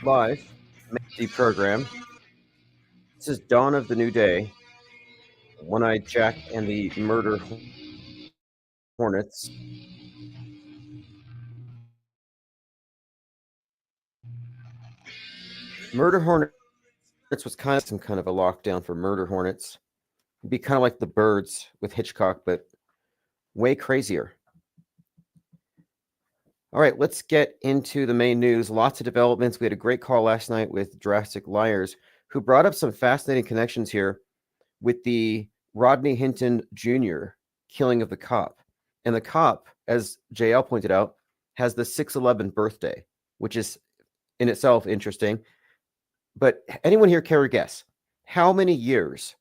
Live, deprogram. This is Dawn of the New Day. One-Eyed Jack and the Murder Hornets. Murder Hornets was kind of some kind of a lockdown for murder hornets. It'd be kind of like The Birds with Hitchcock, but way crazier. All right, let's get into the main news. Lots of developments. We had a great call last night with Drastic Liars, who brought up some fascinating connections here with the Rodney Hinton Jr. killing of the cop. And the cop, as JL pointed out, has the 6/11 birthday, which is in itself interesting. But anyone here care to guess? How many years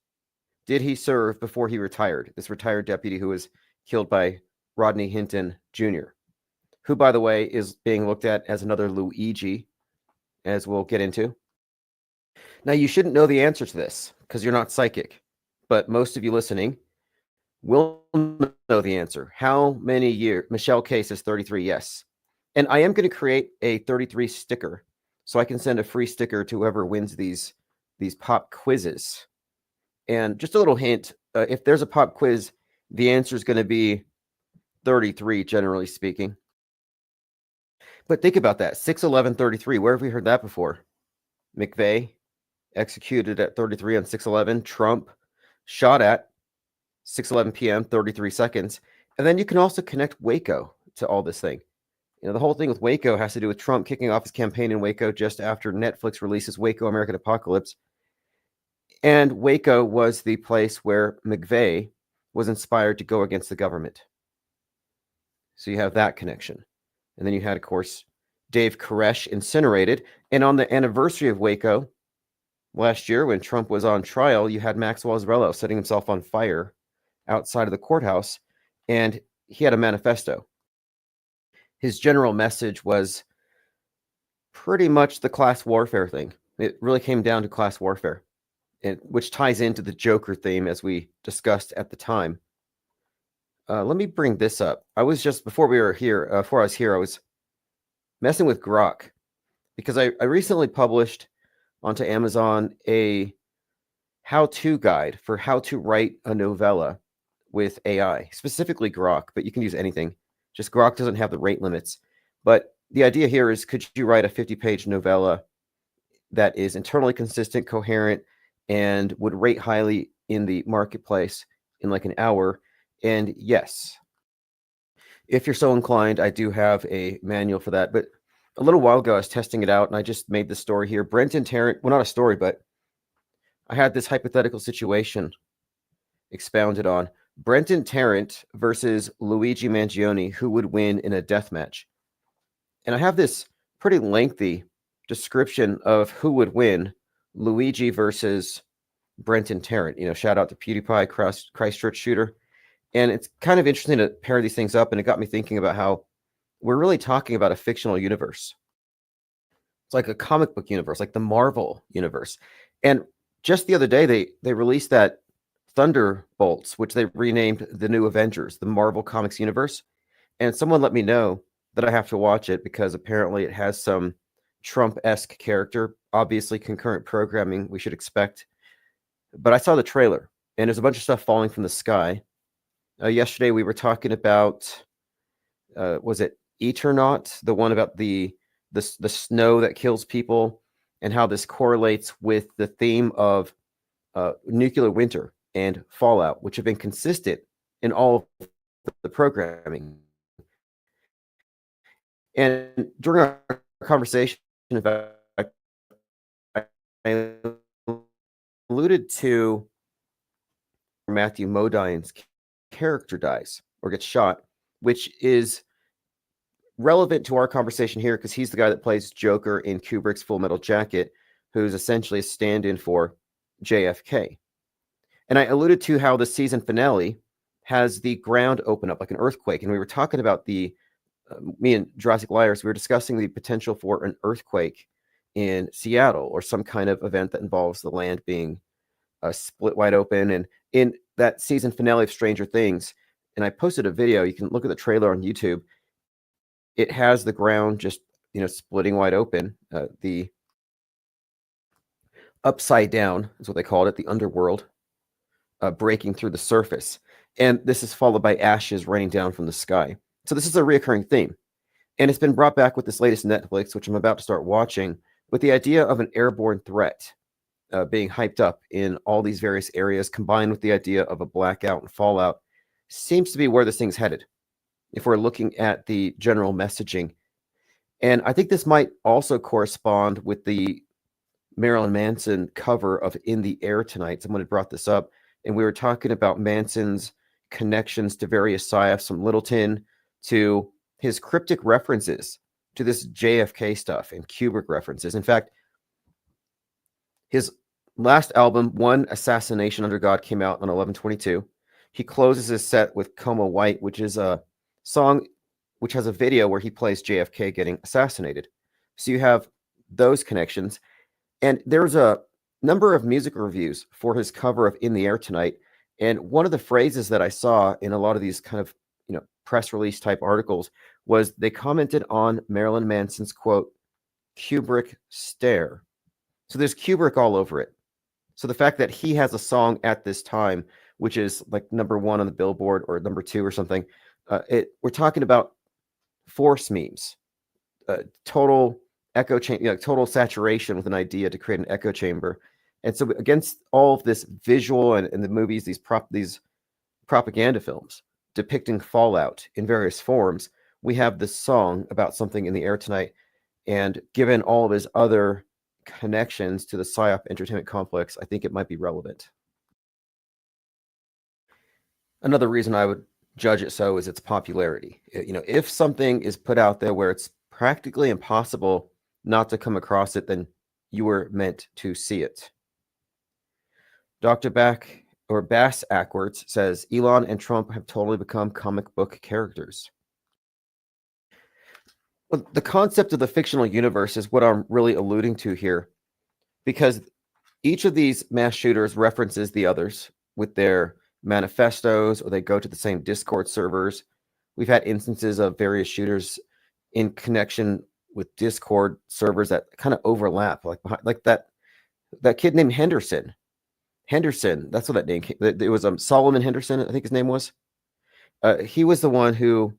did he serve before he retired? This retired deputy who was killed by Rodney Hinton Jr., who, by the way, is being looked at as another Luigi, as we'll get into. Now, you shouldn't know the answer to this because you're not psychic, but most of you listening will know the answer. How many years? Michelle K says 33, yes. And I am going to create a 33 sticker, so I can send a free sticker to whoever wins these pop quizzes. And just a little hint, if there's a pop quiz, the answer is going to be 33, generally speaking. But think about that, 6/11/33. Where have we heard that before? McVeigh executed at 33 on 6/11. Trump shot at 6:11 p.m., 33 seconds. And then you can also connect Waco to all this thing. You know, the whole thing with Waco has to do with Trump kicking off his campaign in Waco just after Netflix releases Waco American Apocalypse. And Waco was the place where McVeigh was inspired to go against the government. So you have that connection. And then you had, of course, Dave Koresh incinerated. And on the anniversary of Waco last year, when Trump was on trial, you had Maxwell Azarello setting himself on fire outside of the courthouse. And he had a manifesto. His general message was pretty much the class warfare thing. It really came down to class warfare, which ties into the Joker theme, as we discussed at the time. Let me bring this up. I was just, before I was here, I was messing with Grok because I recently published onto Amazon a how-to guide for how to write a novella with AI, specifically Grok, but you can use anything. Just Grok doesn't have the rate limits. But the idea here is, could you write a 50-page novella that is internally consistent, coherent, and would rate highly in the marketplace in like an hour? And yes, if you're so inclined, I do have a manual for that. But a little while ago, I was testing it out, and I just made the story here. Brenton Tarrant, well, not a story, but I had this hypothetical situation expounded on. Brenton Tarrant versus Luigi Mangione, who would win in a death match? And I have this pretty lengthy description of who would win, Luigi versus Brenton Tarrant. You know, shout out to PewDiePie, Christchurch shooter. And it's kind of interesting to pair these things up, and it got me thinking about how we're really talking about a fictional universe. It's like a comic book universe, like the Marvel universe. And just the other day, they released that Thunderbolts, which they renamed the New Avengers, the Marvel Comics universe. And someone let me know that I have to watch it because apparently it has some Trump-esque character, obviously concurrent programming we should expect. But I saw the trailer, and there's a bunch of stuff falling from the sky. Yesterday we were talking about, was it Eternaut, the one about the snow that kills people, and how this correlates with the theme of nuclear winter and fallout, which have been consistent in all of the programming. And during our conversation, in fact, I alluded to Matthew Modine's character dies or gets shot, which is relevant to our conversation here because he's the guy that plays Joker in Kubrick's Full Metal Jacket. who's essentially a stand-in for JFK. And I alluded to how the season finale has the ground open up like an earthquake. And we were talking about me and Jurassic Liars, we were discussing the potential for an earthquake in Seattle or some kind of event that involves the land being split wide open. And in that season finale of Stranger Things, and I posted a video, you can look at the trailer on YouTube. It has the ground just, splitting wide open. The upside down is what they called it, the underworld, breaking through the surface. And this is followed by ashes raining down from the sky. So this is a reoccurring theme. And it's been brought back with this latest Netflix, which I'm about to start watching, with the idea of an airborne threat being hyped up in all these various areas, combined with the idea of a blackout and fallout, seems to be where this thing's headed, if we're looking at the general messaging. And I think this might also correspond with the Marilyn Manson cover of In the Air Tonight. Someone had brought this up, and we were talking about Manson's connections to various psyops, from Littleton to his cryptic references to this JFK stuff and Kubrick references. In fact, his last album, One Assassination Under God, came out on 11/22. He closes his set with Coma White, which is a song which has a video where he plays JFK getting assassinated. So you have those connections. And there's a number of music reviews for his cover of In the Air Tonight. And one of the phrases that I saw in a lot of these kind of, press release type articles was they commented on Marilyn Manson's quote, Kubrick stare. So there's Kubrick all over it. So the fact that he has a song at this time, which is like #1 on the Billboard or #2 or something, we're talking about force memes, total echo chamber, total saturation with an idea to create an echo chamber. And so against all of this visual and the movies, these propaganda films depicting fallout in various forms, we have this song about something in the air tonight. And given all of his other connections to the PSYOP entertainment complex, I think it might be relevant. Another reason I would judge it so is its popularity. If something is put out there where it's practically impossible not to come across it, then you were meant to see it. Dr. Bass Ackwards says Elon and Trump have totally become comic book characters. Well, the concept of the fictional universe is what I'm really alluding to here, because each of these mass shooters references the others with their manifestos, or they go to the same Discord servers. We've had instances of various shooters in connection with Discord servers that kind of overlap, like that kid named Henderson. That's what that name came. It was Solomon Henderson, I think his name was. He was the one who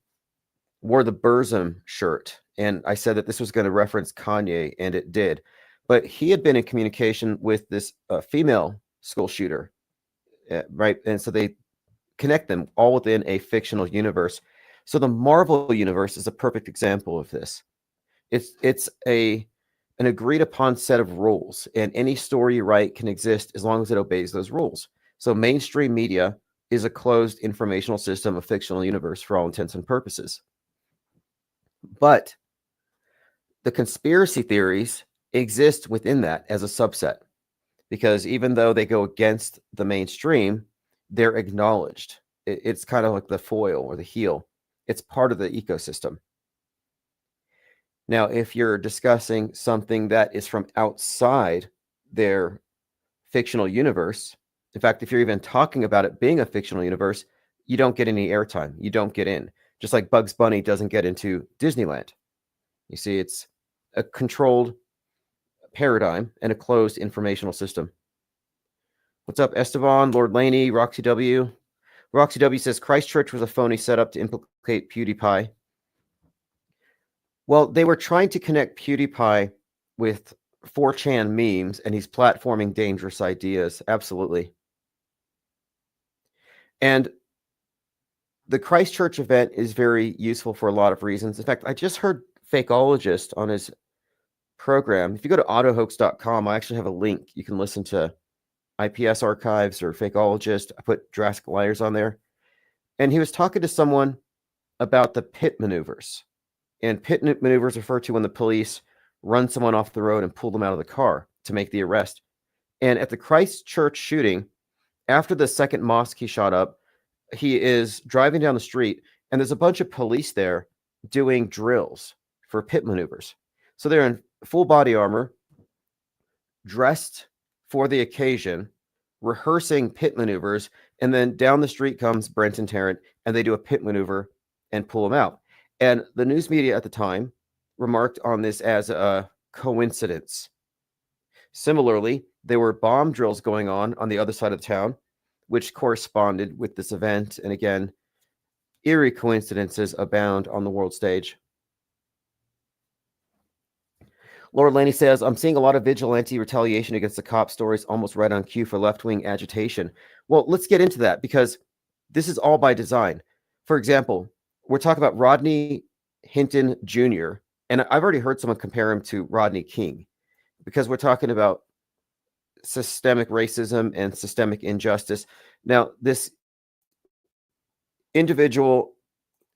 wore the Burzum shirt, and I said that this was going to reference Kanye, and it did. But he had been in communication with this female school shooter, right? And so they connect them all within a fictional universe. So the Marvel universe is a perfect example of this. It's an agreed upon set of rules, and any story you write can exist as long as it obeys those rules. So mainstream media is a closed informational system, a fictional universe for all intents and purposes. But the conspiracy theories exist within that as a subset, because even though they go against the mainstream, they're acknowledged. It's kind of like the foil or the heel. It's part of the ecosystem. Now, if you're discussing something that is from outside their fictional universe, in fact, if you're even talking about it being a fictional universe, you don't get any airtime. You don't get in. Just like Bugs Bunny doesn't get into Disneyland. You see, it's a controlled paradigm and a closed informational system. What's up, Esteban, Lord Laney, Roxy W? Roxy W says Christchurch was a phony setup to implicate PewDiePie. Well, they were trying to connect PewDiePie with 4chan memes, and he's platforming dangerous ideas. Absolutely. And the Christchurch event is very useful for a lot of reasons. In fact, I just heard Fakeologist on his program. If you go to autohoax.com, I actually have a link. You can listen to IPS archives or Fakeologist. I put Jurassic Liars on there. And he was talking to someone about the pit maneuvers. And pit maneuvers refer to when the police run someone off the road and pull them out of the car. to make the arrest. And at the Christchurch shooting, after the second mosque he shot up, he is driving down the street, and there's a bunch of police there doing drills for pit maneuvers. So they're in full body armor, dressed for the occasion, rehearsing pit maneuvers, and then down the street comes Brent and Tarrant, and they do a pit maneuver and pull him out. And the news media at the time remarked on this as a coincidence. Similarly, there were bomb drills going on the other side of the town, which corresponded with this event. And again, eerie coincidences abound on the world stage. Laura Laney says, I'm seeing a lot of vigilante retaliation against the cop stories, almost right on cue for left-wing agitation. Well, let's get into that, because this is all by design. For example, we're talking about Rodney Hinton Jr., and I've already heard someone compare him to Rodney King, because we're talking about systemic racism and systemic injustice. Now, this individual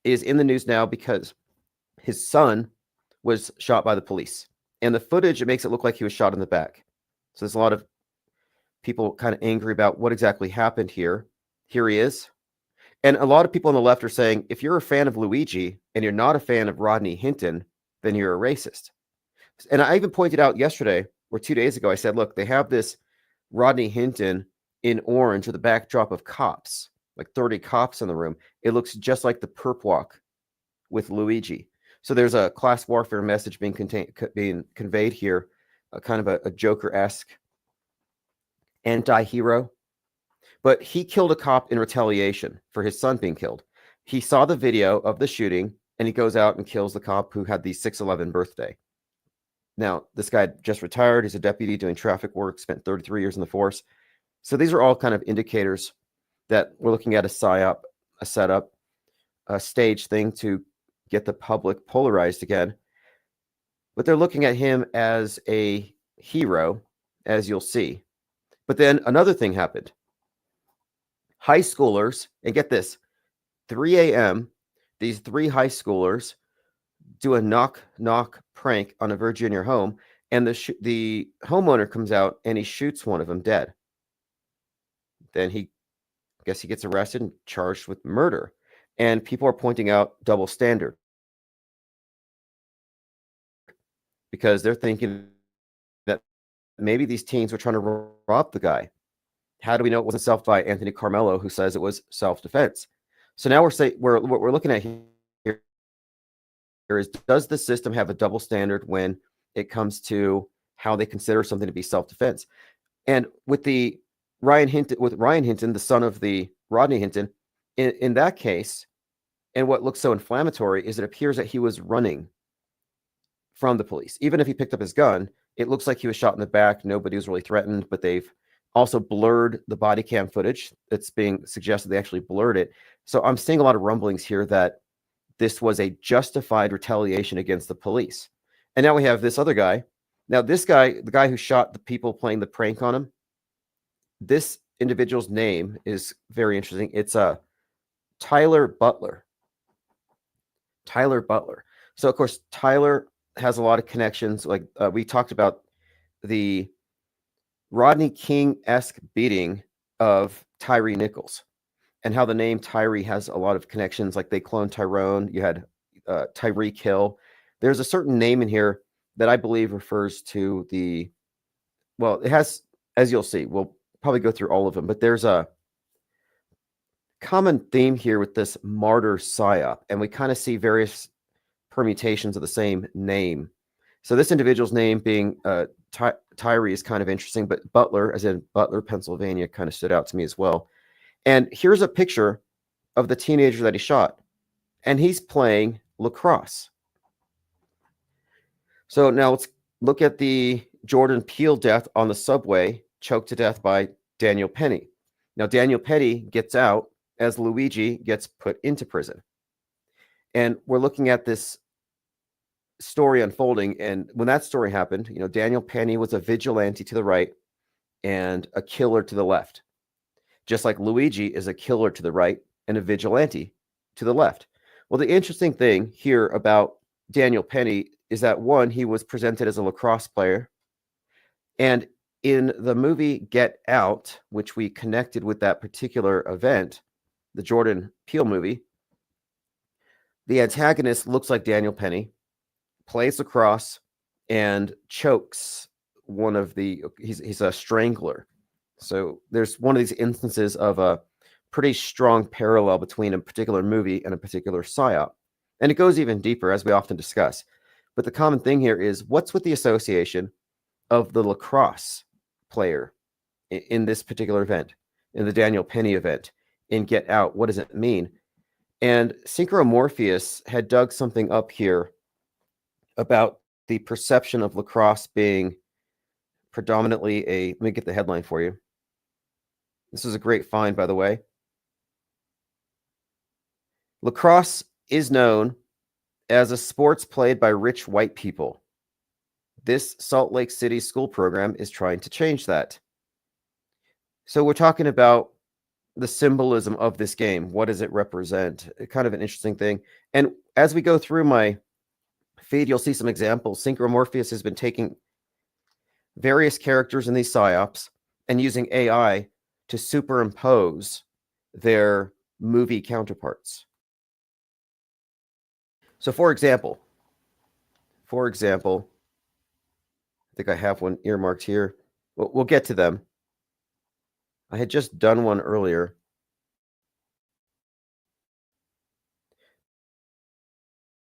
is in the news now because his son was shot by the police. And the footage, it makes it look like he was shot in the back. So there's a lot of people kind of angry about what exactly happened here. Here he is. And a lot of people on the left are saying, if you're a fan of Luigi and you're not a fan of Rodney Hinton, then you're a racist. And I even pointed out yesterday, or 2 days ago, I said, look, they have this Rodney Hinton in orange with a backdrop of cops, like 30 cops in the room. It looks just like the perp walk with Luigi. So there's a class warfare message being conveyed here, kind of a Joker-esque anti-hero. But he killed a cop in retaliation for his son being killed. He saw the video of the shooting, and he goes out and kills the cop who had the 6/11 birthday. Now, this guy just retired. He's a deputy doing traffic work, spent 33 years in the force. So these are all kind of indicators that we're looking at a psyop, a setup, a stage thing to get the public polarized again. But they're looking at him as a hero, as you'll see. But then another thing happened. High schoolers, and get this, 3 a.m., these 3 high schoolers do a knock-knock prank on a Virginia home, and the homeowner comes out and he shoots one of them dead. Then I guess he gets arrested and charged with murder. And people are pointing out double standard, because they're thinking that maybe these teens were trying to rob the guy. How do we know it wasn't self by Anthony Carmelo, who says it was self-defense? So now what we're looking at here is, does the system have a double standard when it comes to how they consider something to be self-defense? And with Ryan Hinton, the son of the Rodney Hinton, in that case, and what looks so inflammatory is it appears that he was running from the police. Even if he picked up his gun, it looks like he was shot in the back. Nobody was really threatened, but they've also blurred the body cam footage. It's being suggested they actually blurred it. So I'm seeing a lot of rumblings here that this was a justified retaliation against the police. And now we have this other guy. Now this guy, the guy who shot the people playing the prank on him, this individual's name is very interesting. It's Tyler Butler. Tyler Butler. So of course, Tyler has a lot of connections. Like we talked about the Rodney King-esque beating of Tyree Nichols, and how the name Tyree has a lot of connections. Like they cloned Tyrone. You had Tyreek Hill. There's a certain name in here that I believe refers to well, it has, as you'll see, we'll probably go through all of them, but there's a common theme here with this martyr psyop, and we kind of see various permutations of the same name. So this individual's name being Tyree is kind of interesting, but Butler, as in Butler, Pennsylvania, kind of stood out to me as well. And here's a picture of the teenager that he shot, and he's playing lacrosse. So now let's look at the Jordan Peele death on the subway, choked to death by Daniel Penny. Now Daniel Penny gets out as Luigi gets put into prison. And we're looking at this story unfolding. And when that story happened, Daniel Penny was a vigilante to the right and a killer to the left. Just like Luigi is a killer to the right and a vigilante to the left. Well, the interesting thing here about Daniel Penny is that, one, he was presented as a lacrosse player. And in the movie Get Out, which we connected with that particular event, the Jordan Peele movie, the antagonist looks like Daniel Penny, plays lacrosse, and chokes one of the, he's a strangler. So there's one of these instances of a pretty strong parallel between a particular movie and a particular psyop. And it goes even deeper, as we often discuss. But the common thing here is, what's with the association of the lacrosse player in this particular event, in the Daniel Penny event, in Get Out? What does it mean? And Synchromorpheus had dug something up here about the perception of lacrosse being predominantly a, let me get the headline for you. This is a great find, by the way. Lacrosse is known as a sports played by rich white people. This Salt Lake City school program is trying to change that. So we're talking about the symbolism of this game. What does it represent? Kind of an interesting thing. And as we go through my feed, you'll see some examples. Synchromorpheus has been taking various characters in these psyops and using AI to superimpose their movie counterparts. So for example, I think I have one earmarked here. We'll get to them. I had just done one earlier.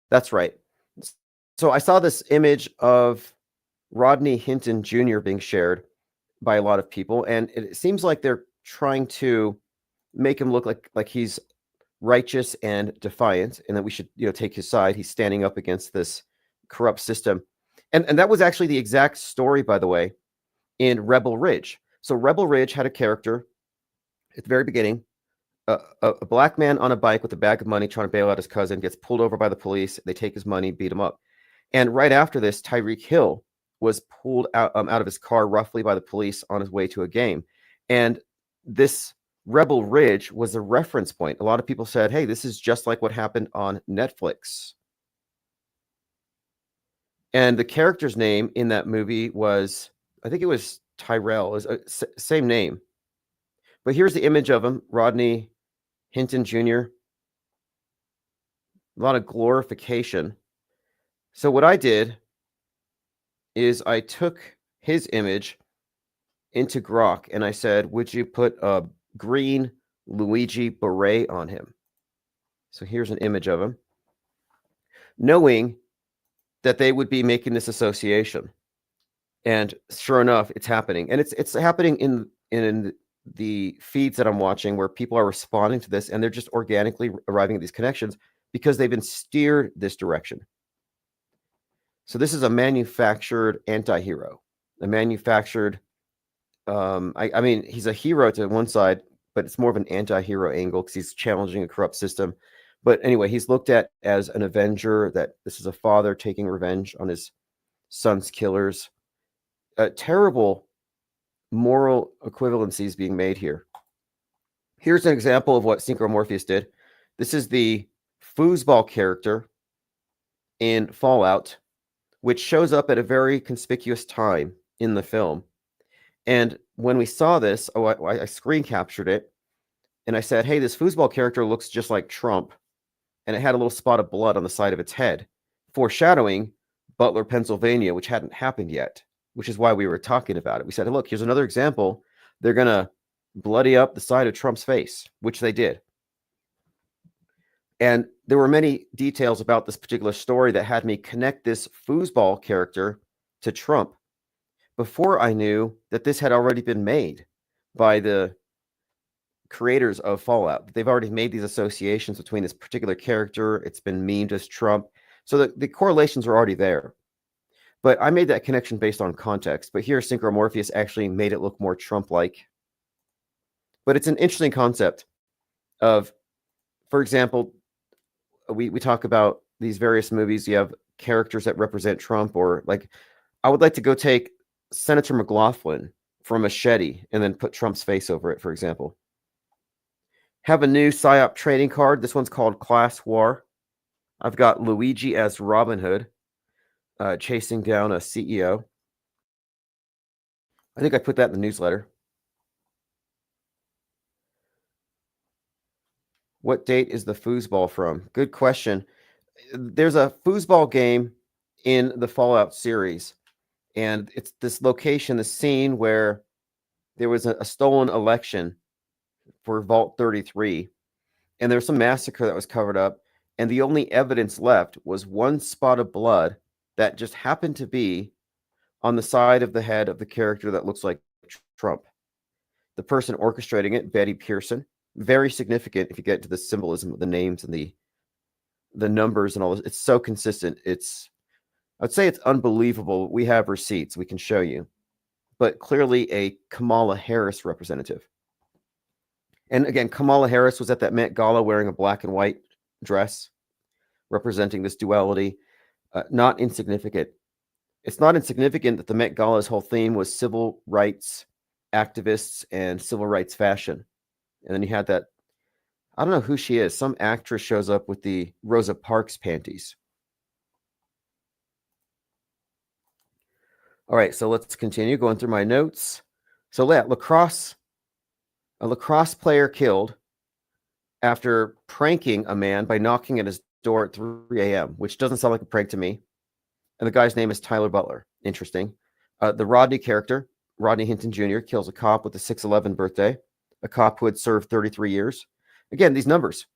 That's right. So I saw this image of Rodney Hinton Jr. being shared by a lot of people, and it seems like they're trying to make him look like he's righteous and defiant, and that we should, take his side. He's standing up against this corrupt system. And that was actually the exact story, by the way, in Rebel Ridge. So Rebel Ridge had a character at the very beginning, a black man on a bike with a bag of money trying to bail out his cousin, gets pulled over by the police. They take his money, beat him up. And right after this, Tyreek Hill was pulled out of his car roughly by the police on his way to a game. And this Rebel Ridge was a reference point. A lot of people said, hey, this is just like what happened on Netflix. And the character's name in that movie was, I think it was Tyrell, is same name. But here's the image of him, Rodney Hinton Jr. A lot of glorification. So what I did is I took his image into Grok and I said, would you put a green Luigi beret on him? So here's an image of him, knowing that they would be making this association. And sure enough, it's happening. And it's happening in the feeds that I'm watching, where people are responding to this and they're just organically arriving at these connections because they've been steered this direction. So this is a manufactured anti-hero, a manufactured, I mean, he's a hero to one side, but it's more of an anti-hero angle because he's challenging a corrupt system. But anyway, he's looked at as an avenger, that this is a father taking revenge on his son's killers. Terrible moral equivalencies being made here. Here's an example of what Synchromorpheus did. This is the foosball character in Fallout, which shows up at a very conspicuous time in the film. And when we saw this, I screen captured it, and I said, hey, this foosball character looks just like Trump, and it had a little spot of blood on the side of its head, foreshadowing Butler, Pennsylvania, which hadn't happened yet, which is why we were talking about it. We said, look, here's another example. They're going to bloody up the side of Trump's face, which they did. And there were many details about this particular story that had me connect this foosball character to Trump before I knew that this had already been made by the creators of Fallout. They've already made these associations between this particular character. It's been memed as Trump. So the correlations are already there. But I made that connection based on context. But here, Synchromorpheus actually made it look more Trump-like. But it's an interesting concept of, for example, we talk about these various movies. You have characters that represent Trump, or like, I would like to go take Senator McLaughlin from Machete and then put Trump's face over it, for example. Have a new PSYOP trading card. This one's called Class War. I've got Luigi as Robin Hood, chasing down a CEO. I think I put that in the newsletter. What date is the foosball from? Good question. There's a foosball game in the Fallout series, and it's this location, the scene where there was a stolen election for Vault 33, and there was some massacre that was covered up, and the only evidence left was one spot of blood that just happened to be on the side of the head of the character that looks like Trump. The person orchestrating it, Betty Pearson, very significant if you get to the symbolism of the names and the numbers and all this. It's so consistent. I'd say it's unbelievable. We have receipts we can show you, but clearly a Kamala Harris representative. And again, Kamala Harris was at that Met Gala wearing a black and white dress, representing this duality. Not insignificant. It's not insignificant that the Met Gala's whole theme was civil rights activists and civil rights fashion. And then you had that, I don't know who she is. Some actress shows up with the Rosa Parks panties. All right, so let's continue going through my notes. So a lacrosse player killed after pranking a man by knocking at his door at 3 a.m., which doesn't sound like a prank to me. And the guy's name is Tyler Butler. Interesting. The Rodney character, Rodney Hinton Jr., kills a cop with a 6/11 birthday, a cop who had served 33 years. Again, these numbers.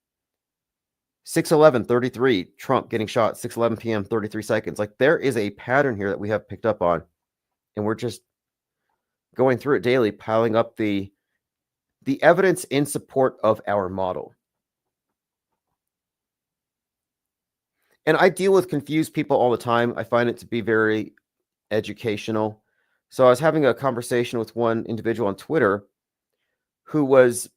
6/11, 33, Trump getting shot, 6:11 p.m., 33 seconds. Like, there is a pattern here that we have picked up on, and we're just going through it daily, piling up the evidence in support of our model. And I deal with confused people all the time. I find it to be very educational. So I was having a conversation with one individual on Twitter who was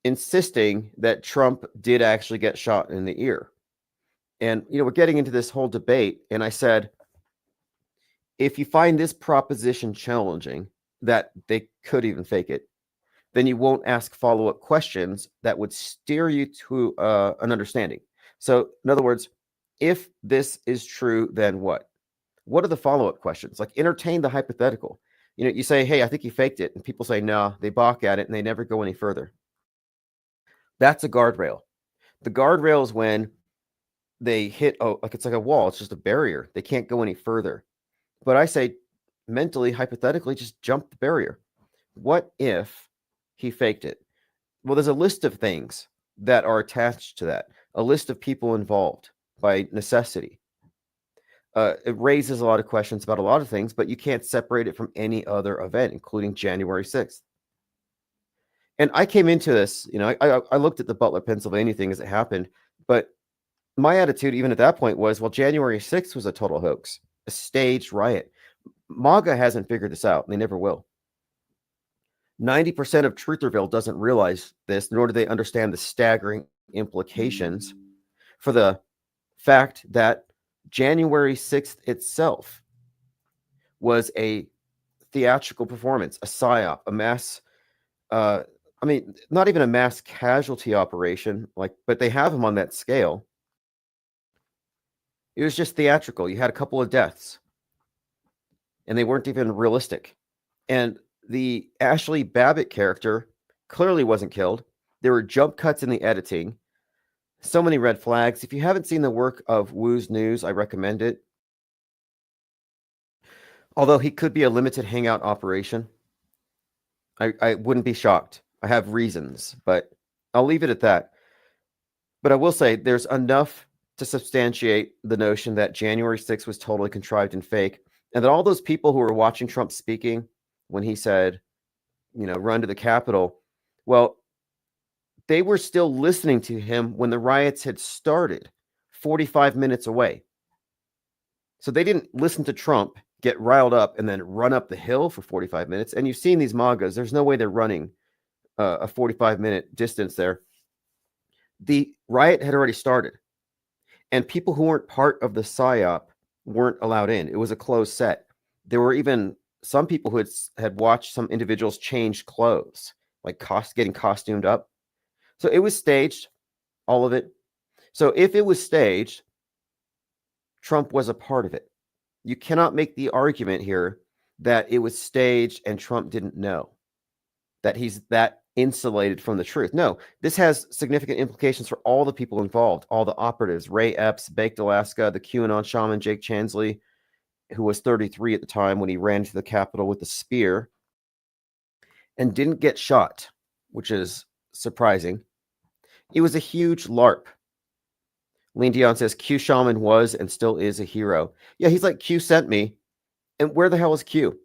insisting that Trump did actually get shot in the ear. And, we're getting into this whole debate. And I said, if you find this proposition challenging, that they could even fake it, then you won't ask follow-up questions that would steer you to an understanding. So, in other words, if this is true, then what? What are the follow-up questions? Like, entertain the hypothetical. You say, hey, I think he faked it. And people say, no, they balk at it and they never go any further. That's a guardrail. The guardrail is when they hit, it's like a wall. It's just a barrier. They can't go any further. But I say, mentally, hypothetically, just jump the barrier. What if he faked it? Well, there's a list of things that are attached to that, a list of people involved by necessity. It raises a lot of questions about a lot of things, but you can't separate it from any other event, including January 6th. And I came into this, I looked at the Butler, Pennsylvania thing as it happened, but my attitude, even at that point, was, well, January 6th was a total hoax, a staged riot. MAGA hasn't figured this out, and they never will. 90% of Trutherville doesn't realize this, nor do they understand the staggering implications for the fact that January 6th itself was a theatrical performance, a psyop, a mass, not even a mass casualty operation, but they have them on that scale. It was just theatrical. You had a couple of deaths, and they weren't even realistic. And the Ashley Babbitt character clearly wasn't killed. There were jump cuts in the editing. So many red flags. If you haven't seen the work of Woo's News, I recommend it. Although he could be a limited hangout operation. I wouldn't be shocked. I have reasons, but I'll leave it at that. But I will say there's enough to substantiate the notion that January 6th was totally contrived and fake, and that all those people who were watching Trump speaking when he said, run to the Capitol, well, they were still listening to him when the riots had started 45 minutes away. So they didn't listen to Trump, get riled up, and then run up the hill for 45 minutes. And you've seen these MAGAs. There's no way they're running a 45-minute distance there. The riot had already started. And people who weren't part of the PSYOP weren't allowed in. It was a closed set. There were even some people who had watched some individuals change clothes, like getting costumed up. So it was staged, all of it. So if it was staged, Trump was a part of it. You cannot make the argument here that it was staged and Trump didn't know, that he's that insulated from the truth. No, this has significant implications for all the people involved, all the operatives, Ray Epps, Baked Alaska, the QAnon shaman Jake Chansley, who was 33 at the time when he ran to the Capitol with a spear and didn't get shot, which is surprising. It was a huge LARP. Lean Dion says Q Shaman was and still is a hero. Yeah, he's like, Q sent me. And where the hell is Q?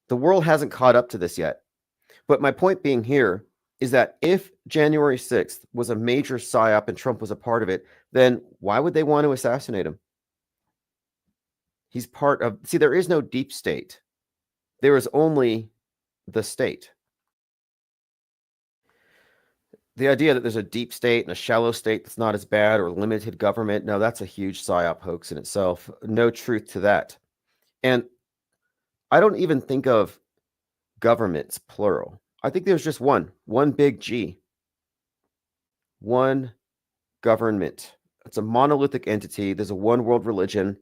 The world hasn't caught up to this yet. But my point being here is that if January 6th was a major psyop and Trump was a part of it, then why would they want to assassinate him? He's part of... See, there is no deep state. There is only the state. The idea that there's a deep state and a shallow state that's not as bad, or limited government, no, that's a huge psyop hoax in itself. No truth to that. And I don't even think of governments, plural. I think there's just one big G. One government. It's a monolithic entity. There's a one world religion.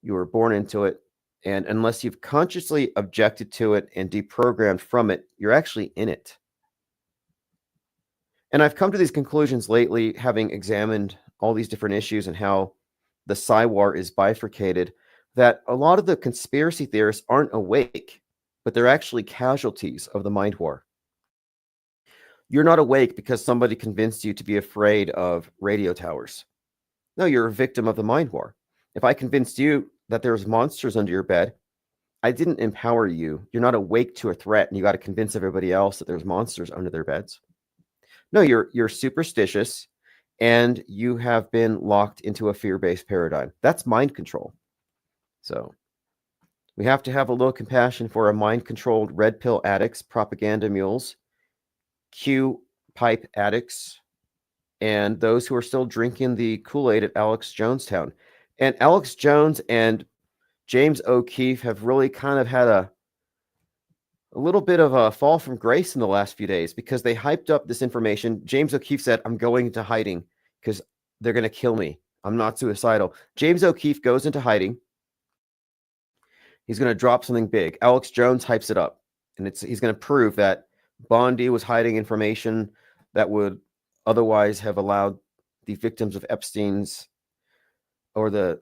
You were born into it. And unless you've consciously objected to it and deprogrammed from it, you're actually in it. And I've come to these conclusions lately, having examined all these different issues and how the Psy-War is bifurcated, that a lot of the conspiracy theorists aren't awake, but they're actually casualties of the mind war. You're not awake because somebody convinced you to be afraid of radio towers. No, you're a victim of the mind war. If I convinced you that there's monsters under your bed, I didn't empower you. You're not awake to a threat, and you got to convince everybody else that there's monsters under their beds. No, you're superstitious, and you have been locked into a fear-based paradigm. That's mind control. So we have to have a little compassion for our mind-controlled red pill addicts, propaganda mules, Q pipe addicts, and those who are still drinking the Kool-Aid at Alex Jonestown. And Alex Jones and James O'Keefe have really kind of had a little bit of a fall from grace in the last few days, because they hyped up this information. James O'Keefe said, I'm going into hiding because they're going to kill me. I'm not suicidal. James O'Keefe goes into hiding. He's going to drop something big. Alex Jones hypes it up, and he's going to prove that Bondi was hiding information that would otherwise have allowed the victims of Epstein's, or the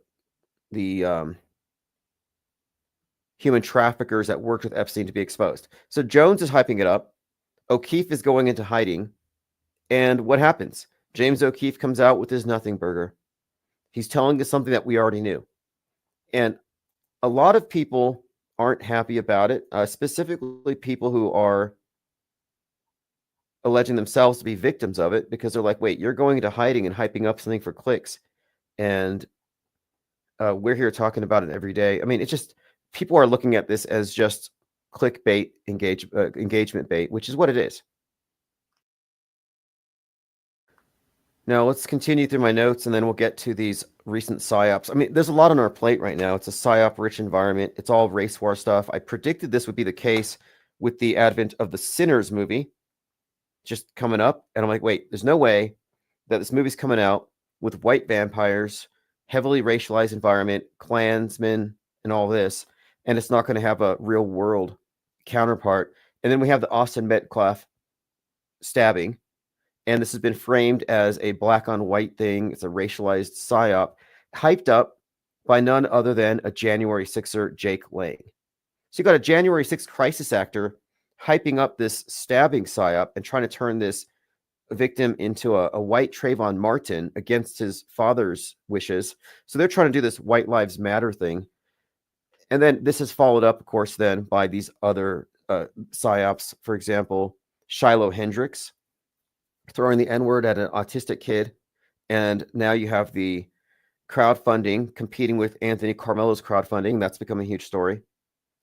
human traffickers that worked with Epstein, to be exposed. So Jones is hyping it up. O'Keefe is going into hiding. And what happens? James O'Keefe comes out with his nothing burger. He's telling us something that we already knew. And a lot of people aren't happy about it, specifically people who are alleging themselves to be victims of it, because they're like, wait, you're going into hiding and hyping up something for clicks. And we're here talking about it every day. I mean, it's just... people are looking at this as just clickbait, engagement bait, which is what it is. Now, let's continue through my notes, and then we'll get to these recent psyops. I mean, there's a lot on our plate right now. It's a psyop-rich environment. It's all race war stuff. I predicted this would be the case with the advent of the Sinners movie just coming up. And I'm like, wait, there's no way that this movie's coming out with white vampires, heavily racialized environment, Klansmen, and all this, and it's not going to have a real world counterpart. And then we have the Austin Metcalf stabbing, and this has been framed as a black on white thing. It's a racialized psyop, hyped up by none other than a January 6er, Jake Lang. So you got a January 6th crisis actor hyping up this stabbing psyop and trying to turn this victim into a white Trayvon Martin against his father's wishes. So they're trying to do this White Lives Matter thing. And then this is followed up, of course, then by these other psyops. For example, Shiloh Hendricks throwing the N-word at an autistic kid. And now you have the crowdfunding competing with Anthony Carmelo's crowdfunding. That's become a huge story.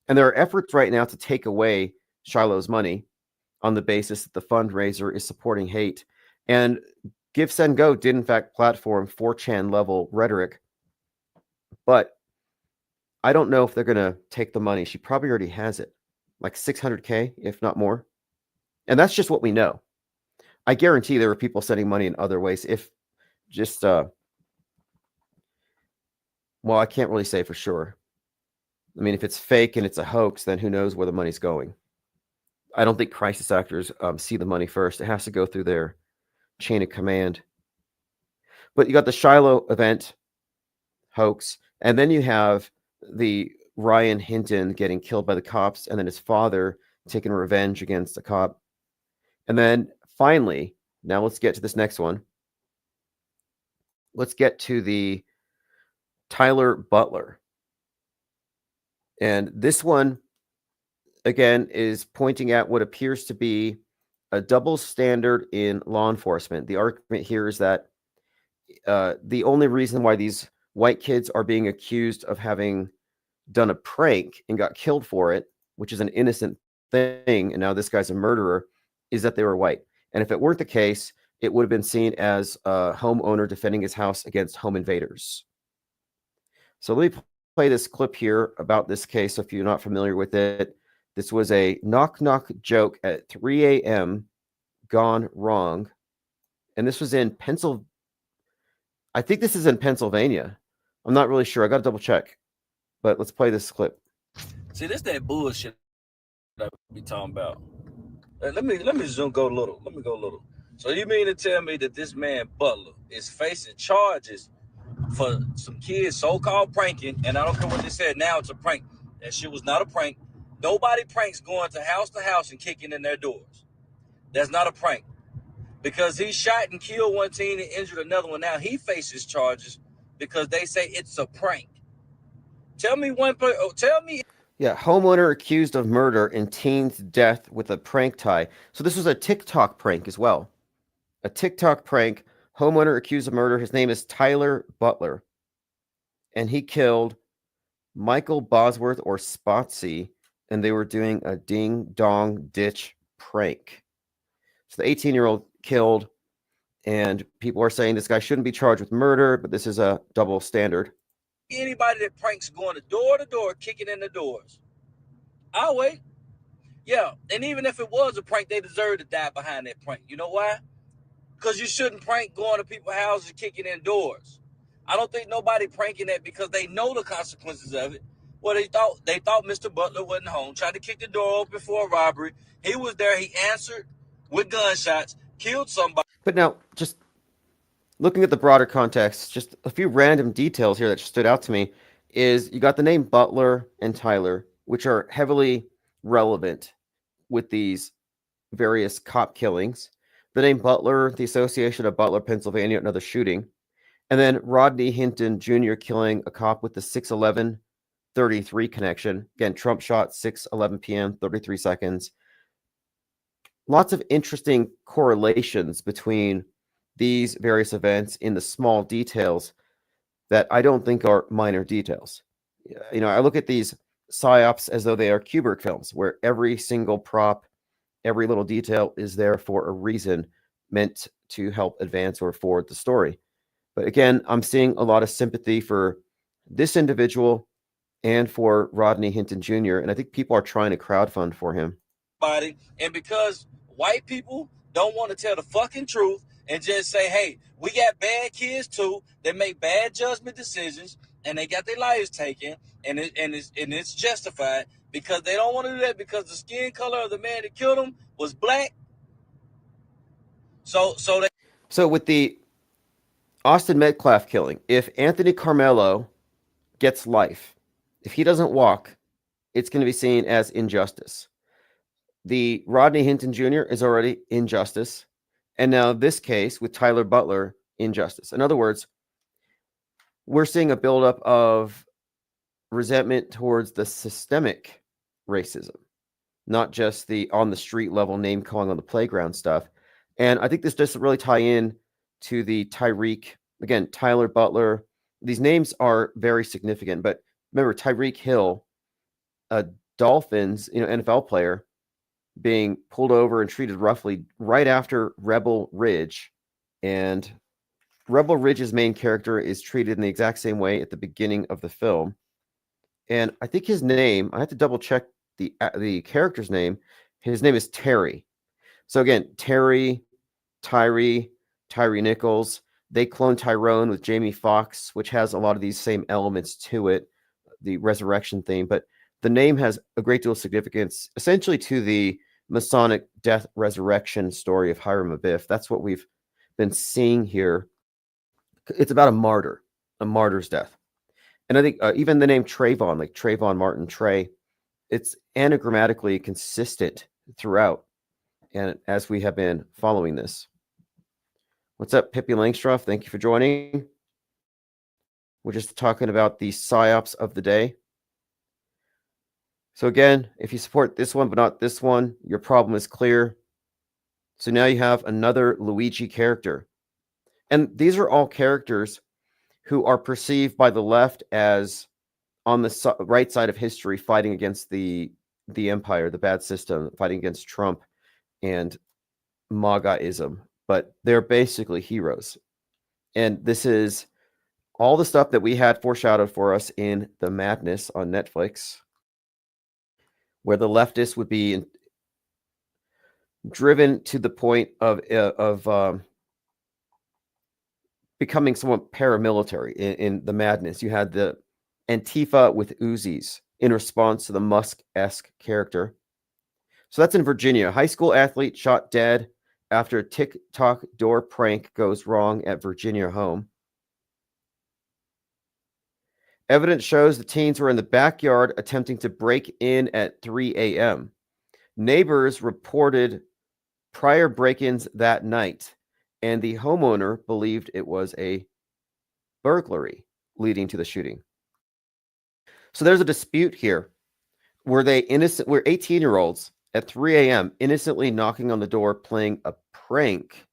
And there are efforts right now to take away Shiloh's money on the basis that the fundraiser is supporting hate. And Give, Send, Go did, in fact, platform 4chan level rhetoric. But I don't know if they're going to take the money. She probably already has it, like 600K, if not more. And that's just what we know. I guarantee there were people sending money in other ways. If just, well, I can't really say for sure. I mean, if it's fake and it's a hoax, then who knows where the money's going? I don't think crisis actors see the money first. It has to go through their chain of command. But you got the Shiloh event hoax, and then you have the Ryan Hinton getting killed by the cops, and then his father taking revenge against the cop. And then finally, now let's get to this next one. Let's get to the Tyler Butler. And this one, again, is pointing at what appears to be a double standard in law enforcement. The argument here is that the only reason why these white kids are being accused of having done a prank and got killed for it, which is an innocent thing, and now this guy's a murderer, is that they were white. And if it weren't the case, it would have been seen as a homeowner defending his house against home invaders. So let me play this clip here about this case. If you're not familiar with it, this was a knock-knock joke at 3 a.m. gone wrong. And this was in Pennsylvania. I think this is in Pennsylvania. I'm not really sure. I got to double check. But let's play this clip. See, this that bullshit that we talking about. Let me zoom go a little. Let me go a little. So you mean to tell me that this man Butler is facing charges for some kids so-called pranking, and I don't care what they said, now it's a prank. That shit was not a prank. Nobody pranks going to house and kicking in their doors. That's not a prank. Because he shot and killed one teen and injured another one. Now he faces charges because they say it's a prank. Tell me one person. Tell me. Yeah, homeowner accused of murder and teen's death with a prank tie. So this was a TikTok prank as well. A TikTok prank. Homeowner accused of murder. His name is Tyler Butler. And he killed Michael Bosworth or Spotsy, and they were doing a ding-dong ditch prank. So the 18-year-old killed, and people are saying this guy shouldn't be charged with murder, but this is a double standard. Anybody that pranks going to door, kicking in the doors. I'll wait. Yeah, and even if it was a prank, they deserve to die behind that prank. You know why? Because you shouldn't prank going to people's houses and kicking in doors. I don't think nobody pranking that because they know the consequences of it. Well, they thought Mr. Butler wasn't home, tried to kick the door open for a robbery. He was there. He answered with gunshots, killed somebody. But now, just looking at the broader context, just a few random details here that stood out to me is you got the name Butler and Tyler, which are heavily relevant with these various cop killings. The name Butler, the association of Butler, Pennsylvania, another shooting. And then Rodney Hinton Jr. killing a cop with the 6/11/33 connection. Again, Trump shot 6:11 p.m., 33 seconds. Lots of interesting correlations between these various events in the small details that I don't think are minor details. You know, I look at these psyops as though they are Kubrick films, where every single prop, every little detail is there for a reason, meant to help advance or forward the story. But again, I'm seeing a lot of sympathy for this individual and for Rodney Hinton Jr., and I think people are trying to crowdfund for him. And because white people don't want to tell the fucking truth and just say, hey, we got bad kids too that make bad judgment decisions and they got their lives taken, and it's justified because they don't want to do that because the skin color of the man that killed him was black. So with the Austin Metcalf killing, if Anthony Carmelo gets life, if he doesn't walk, it's going to be seen as injustice. The Rodney Hinton Jr. is already injustice. And now this case with Tyler Butler, injustice. In other words, we're seeing a buildup of resentment towards the systemic racism, not just the on the street level name calling on the playground stuff. And I think this doesn't really tie in to the Tyler Butler. These names are very significant, but remember Tyreek Hill, a Dolphins, NFL player, being pulled over and treated roughly right after Rebel Ridge. And Rebel Ridge's main character is treated in the exact same way at the beginning of the film. And I think his name, I have to double check the character's name. His name is Terry. So again, Tyree Nichols. They cloned Tyrone with Jamie Foxx, which has a lot of these same elements to it, the resurrection theme. But The name has a great deal of significance, essentially to the Masonic death resurrection story of Hiram Abiff. That's what we've been seeing here. It's about a martyr's death. And I think even the name Trayvon, like Trayvon Martin Trey, it's anagrammatically consistent throughout. And as we have been following this. What's up, Pippi Langstroth? Thank you for joining. We're just talking about the psyops of the day. So again, if you support this one, but not this one, your problem is clear. So now you have another Luigi character. And these are all characters who are perceived by the left as on the right side of history, fighting against the empire, the bad system, fighting against Trump and MAGA-ism. But they're basically heroes. And this is all the stuff that we had foreshadowed for us in The Madness on Netflix, where the leftists would be driven to the point of becoming somewhat paramilitary. In The Madness, you had the Antifa with Uzis in response to the Musk-esque character. So that's in Virginia. High school athlete shot dead after a TikTok door prank goes wrong at Virginia home. Evidence shows the teens were in the backyard attempting to break in at 3 a.m. Neighbors reported prior break-ins that night, and the homeowner believed it was a burglary leading to the shooting. So there's a dispute here. Were 18-year-olds at 3 a.m. innocently knocking on the door playing a prank,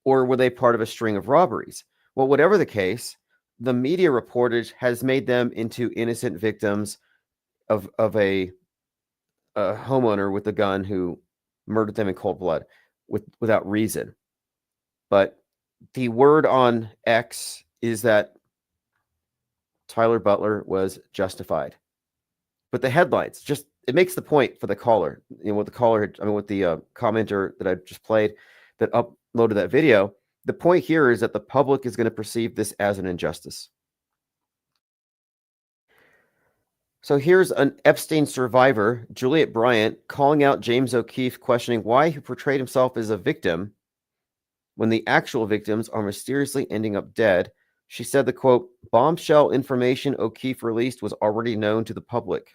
or were they part of a string of robberies? Well, whatever the case, the media reportage has made them into innocent victims of a homeowner with a gun who murdered them in cold blood without reason. But the word on X is that Tyler Butler was justified. But the headlines, it makes the point for the caller. What the caller, what the commenter that I just played that uploaded that video. The point here is that the public is going to perceive this as an injustice. So here's an Epstein survivor, Juliet Bryant, calling out James O'Keefe, questioning why he portrayed himself as a victim when the actual victims are mysteriously ending up dead. She said the, quote, bombshell information O'Keefe released was already known to the public.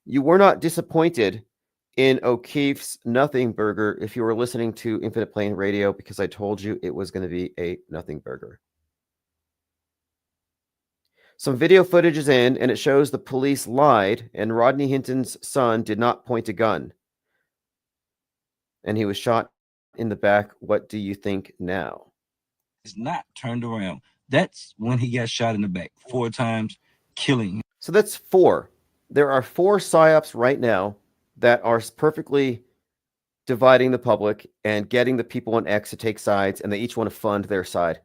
You were not disappointed in O'Keefe's Nothing Burger if you were listening to Infinite Plane Radio, because I told you it was going to be a nothing burger. Some video footage is in, and it shows the police lied, and Rodney Hinton's son did not point a gun. And he was shot in the back. What do you think now? It's not turned around. That's when he got shot in the back 4 times, killing him. So that's 4. There are 4 psyops right now that are perfectly dividing the public and getting the people on X to take sides, and they each want to fund their side.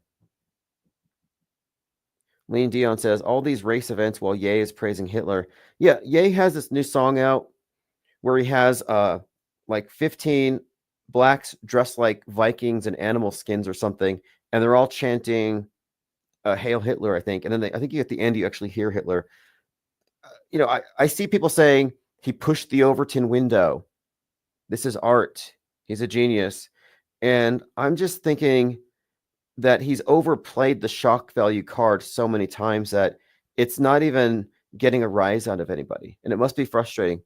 Lean Dion says, all these race events while Ye is praising Hitler. Yeah, Ye has this new song out where he has like 15 blacks dressed like Vikings and animal skins or something, and they're all chanting Hail Hitler, I think. And then I think at the end you actually hear Hitler. I see people saying he pushed the Overton window. This is art. He's a genius. And I'm just thinking that he's overplayed the shock value card so many times that it's not even getting a rise out of anybody. And it must be frustrating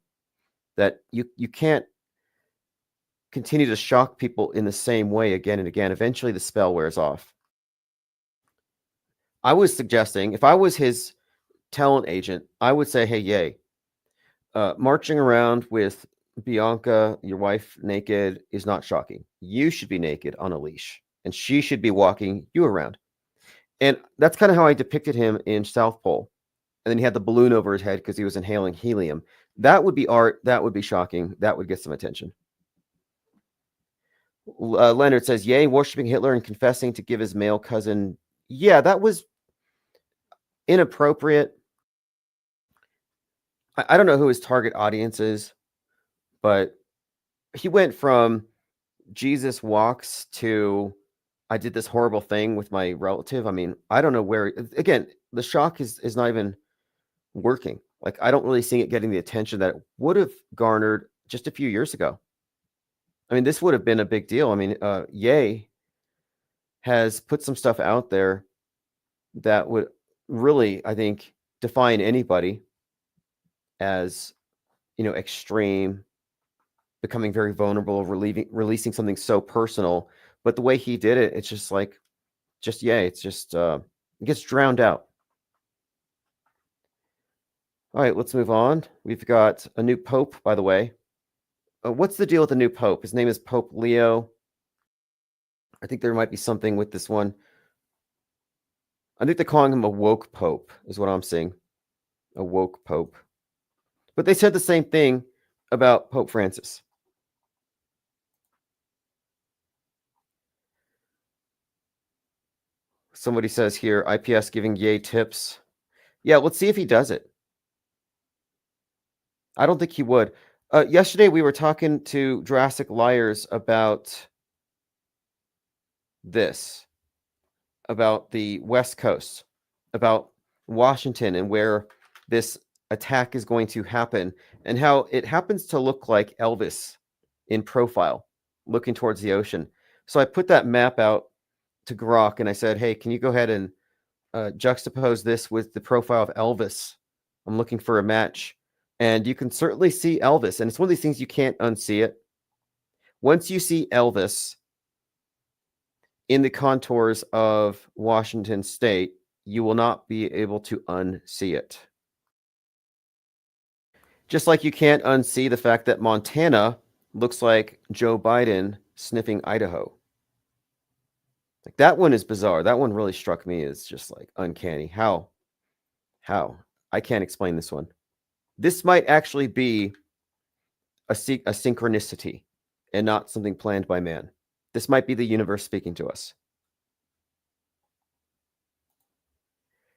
that you can't continue to shock people in the same way again and again. Eventually the spell wears off. I was suggesting, if I was his talent agent, I would say, hey, Ye, marching around with Bianca, your wife, naked is not shocking. You should be naked on a leash, and she should be walking you around. And that's kind of how I depicted him in South Pole. And then he had the balloon over his head because he was inhaling helium. That would be art. That would be shocking. That would get some attention. Leonard says, Ye worshiping Hitler and confessing to give his male cousin. Yeah, that was inappropriate. I don't know who his target audience is, but he went from Jesus walks to I did this horrible thing with my relative. I mean, I don't know where. Again, the shock is not even working. Like, I don't really see it getting the attention that it would have garnered just a few years ago. I mean, this would have been a big deal. I mean, Ye has put some stuff out there that would really, I think, define anybody as, extreme, becoming very vulnerable, releasing something so personal. But the way he did it, it's just like, it's just, it gets drowned out. All right, let's move on. We've got a new pope, by the way. What's the deal with the new pope? His name is Pope Leo. I think there might be something with this one. I think they're calling him a woke pope, is what I'm seeing. A woke pope. But they said the same thing about Pope Francis. Somebody says here, IPS giving Ye tips. Yeah, let's see if he does it. I don't think he would. Yesterday, we were talking to Jurassic Liars about this, about the West Coast, about Washington and where this attack is going to happen, and how it happens to look like Elvis in profile, looking towards the ocean. So I put that map out to Grok and I said, hey, can you go ahead and juxtapose this with the profile of Elvis? I'm looking for a match. And you can certainly see Elvis. And it's one of these things you can't unsee it. Once you see Elvis in the contours of Washington State, you will not be able to unsee it. Just like you can't unsee the fact that Montana looks like Joe Biden sniffing Idaho. Like, that one is bizarre. That one really struck me as just like uncanny. How? I can't explain this one. This might actually be a synchronicity and not something planned by man. This might be the universe speaking to us.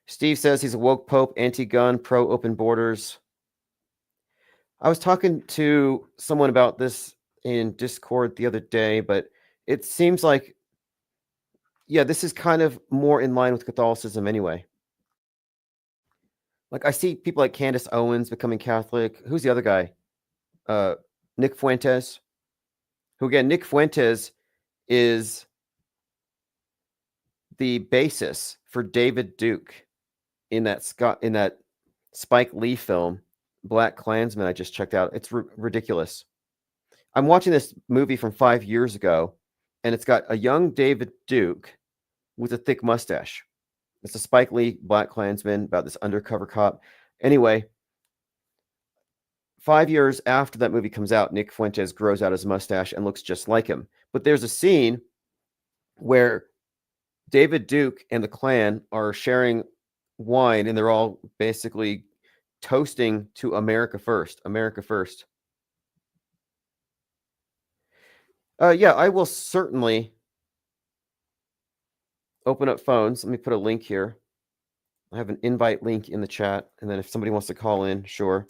Steve says he's a woke pope, anti-gun, pro-open borders. I was talking to someone about this in Discord the other day, but it seems like, yeah, this is kind of more in line with Catholicism anyway. Like, I see people like Candace Owens becoming Catholic. Who's the other guy? Nick Fuentes. Who, again, Nick Fuentes is the basis for David Duke in that Spike Lee film, Black Klansman. I just checked out. It's ridiculous. I'm watching this movie from 5 years ago, and it's got a young David Duke with a thick mustache. It's a Spike Lee Black Klansman about this undercover cop. Anyway, 5 years after that movie comes out, Nick Fuentes grows out his mustache and looks just like him. But there's a scene where David Duke and the Klan are sharing wine, and they're all basically toasting to America first. America first. Yeah, I will certainly open up phones. Let me put a link here. I have an invite link in the chat, and then if somebody wants to call in, sure.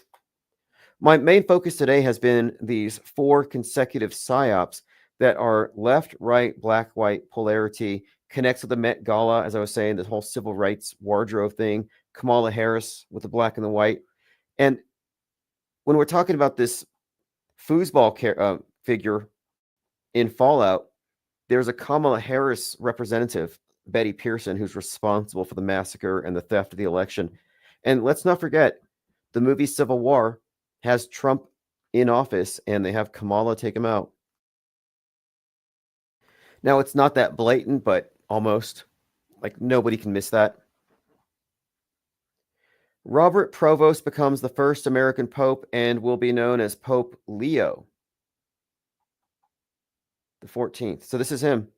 My main focus today has been these 4 consecutive psyops that are left, right, black, white polarity, connects with the Met Gala, as I was saying, the whole civil rights wardrobe thing, Kamala Harris with the black and the white. And when we're talking about this foosball figure in Fallout, there's a Kamala Harris representative, Betty Pearson, who's responsible for the massacre and the theft of the election. And let's not forget, the movie Civil War has Trump in office, and they have Kamala take him out. Now, it's not that blatant, but almost. Like, nobody can miss that. Robert Provost becomes the first American pope and will be known as Pope Leo the 14th. So this is him.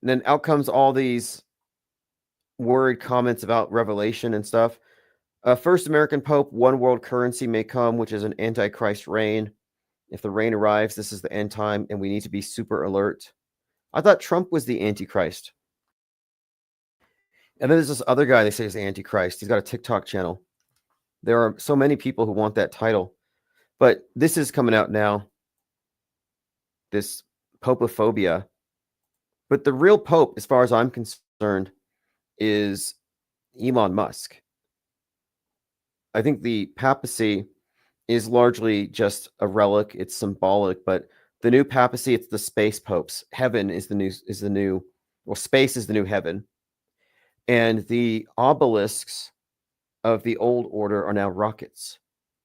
And then out comes all these worried comments about Revelation and stuff. First American pope, one world currency may come, which is an antichrist reign. If the reign arrives, this is the end time, and we need to be super alert. I thought Trump was the antichrist. And then there's this other guy they say is the antichrist. He's got a TikTok channel. There are so many people who want that title. But this is coming out now. This popophobia. But the real pope, as far as I'm concerned, is Elon Musk. I think the papacy is largely just a relic. It's symbolic, but the new papacy, it's the space popes. Heaven is the new, well, space is the new heaven. And the obelisks of the old order are now rockets,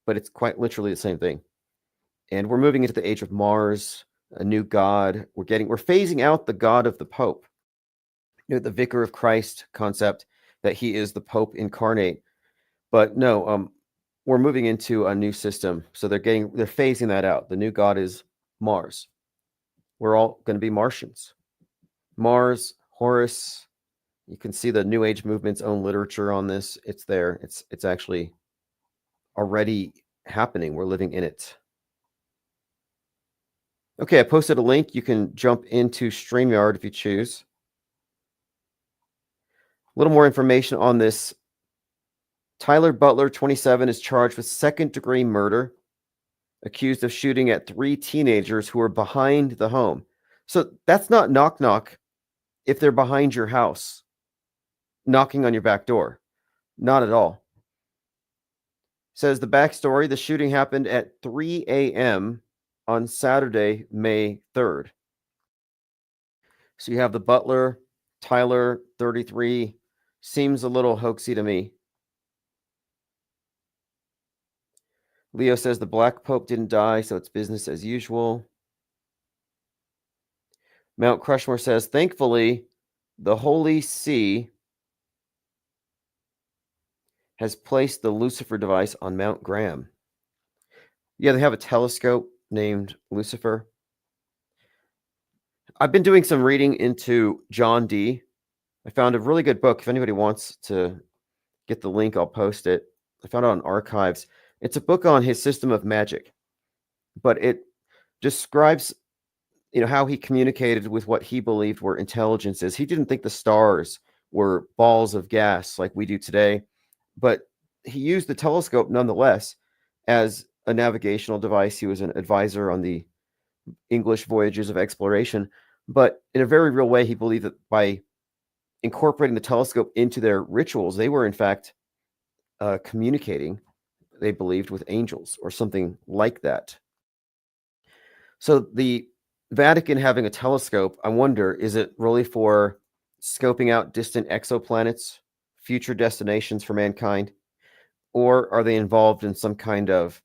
but it's quite literally the same thing. And we're moving into the age of Mars, a new god. We're phasing out the god of the Pope. The vicar of Christ concept that he is the Pope incarnate. But no, we're moving into a new system. So they're phasing that out. The new god is Mars. We're all going to be Martians. Mars, Horus. You can see the New Age movement's own literature on this. It's there. It's actually already happening. We're living in it. Okay, I posted a link. You can jump into StreamYard if you choose. A little more information on this. Tyler Butler, 27, is charged with second-degree murder, accused of shooting at 3 teenagers who were behind the home. So that's not knock-knock if they're behind your house, knocking on your back door. Not at all. Says the backstory, the shooting happened at 3 a.m. on Saturday, May 3rd. So you have the Butler, Tyler, 33, seems a little hoaxy to me. Leo says the Black Pope didn't die, so it's business as usual. Mount Crushmore says, thankfully, the Holy See has placed the Lucifer device on Mount Graham. Yeah, they have a telescope named Lucifer. I've been doing some reading into John Dee. I found a really good book. If anybody wants to get the link, I'll post it. I found it on Archives. It's a book on his system of magic, but it describes, how he communicated with what he believed were intelligences. He didn't think the stars were balls of gas like we do today, but he used the telescope nonetheless as a navigational device. He was an advisor on the English voyages of exploration, but in a very real way, he believed that by incorporating the telescope into their rituals, they were in fact communicating, they believed, with angels or something like that. So the Vatican having a telescope, I wonder, is it really for scoping out distant exoplanets, future destinations for mankind, or are they involved in some kind of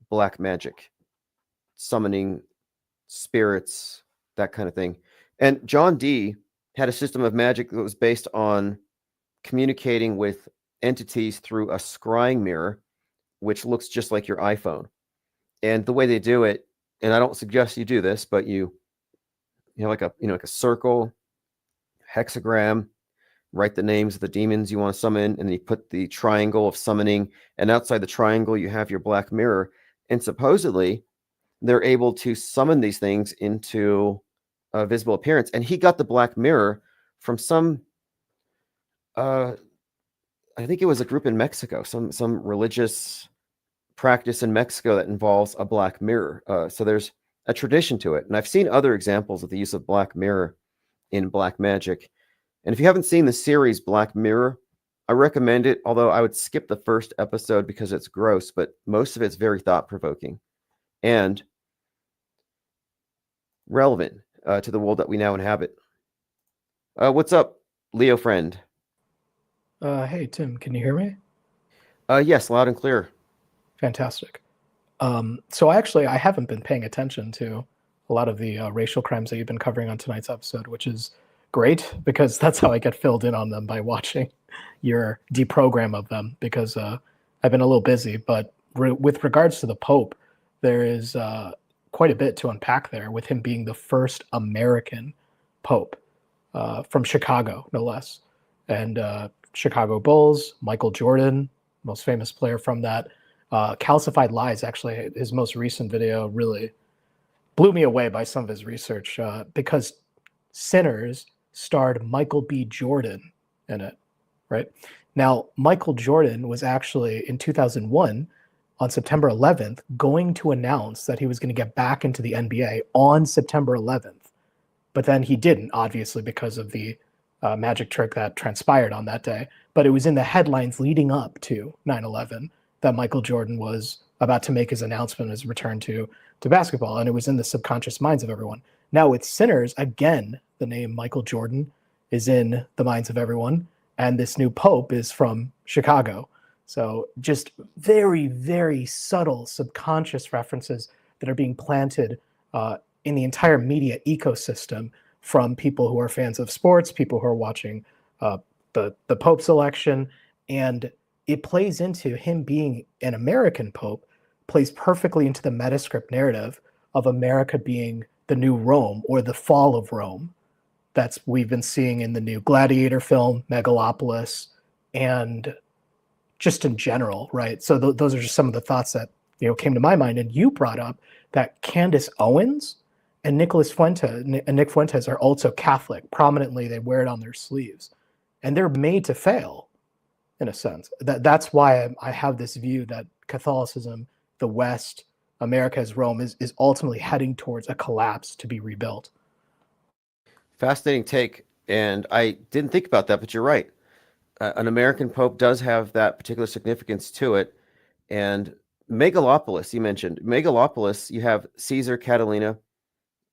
black magic, summoning spirits, that kind of thing? And John Dee had a system of magic that was based on communicating with entities through a scrying mirror, which looks just like your iPhone. And the way they do it, and I don't suggest you do this, but you know, like a circle, hexagram, write the names of the demons you want to summon, and then you put the triangle of summoning, and outside the triangle you have your black mirror. And supposedly they're able to summon these things into a visible appearance. And he got the black mirror from some I think it was a group in Mexico, some religious practice in Mexico that involves a black mirror. So there's a tradition to it. And I've seen other examples of the use of black mirror in black magic. And if you haven't seen the series Black Mirror, I recommend it, although I would skip the first episode because it's gross, but most of it's very thought-provoking and relevant to the world that we now inhabit. What's up, Leo friend? Hey, Tim, can you hear me? Yes, loud and clear. Fantastic. So I haven't been paying attention to a lot of the racial crimes that you've been covering on tonight's episode, which is great because that's how I get filled in on them, by watching your deprogram of them, because I've been a little busy. But with regards to the Pope, there is quite a bit to unpack there, with him being the first American Pope from Chicago, no less. And Chicago Bulls, Michael Jordan, most famous player from that. Calcified Lies, actually, his most recent video really blew me away by some of his research, because Sinners starred Michael B. Jordan in it, right? Now, Michael Jordan was actually, in 2001, on September 11th, going to announce that he was going to get back into the NBA on September 11th. But then he didn't, obviously, because of the magic trick that transpired on that day. But it was in the headlines leading up to 9/11. that Michael Jordan was about to make his announcement, his return to basketball, and it was in the subconscious minds of everyone. Now with Sinners, again, the name Michael Jordan is in the minds of everyone, and this new pope is from Chicago. So just very, very subtle subconscious references that are being planted in the entire media ecosystem from people who are fans of sports, people who are watching the Pope's election, and it plays into him being an American Pope, plays perfectly into the metascript narrative of America being the new Rome or the fall of Rome. That's we've been seeing in the new Gladiator film, Megalopolis, and just in general, right? So those are just some of the thoughts that came to my mind. And you brought up that Candace Owens and Nick Fuentes are also Catholic. Prominently, they wear it on their sleeves, and they're made to fail, in a sense. That's why I have this view that Catholicism, the West, America as Rome, is ultimately heading towards a collapse to be rebuilt. Fascinating take, and I didn't think about that, but you're right. An American Pope does have that particular significance to it. And Megalopolis, you mentioned. Megalopolis, you have Caesar, Catalina.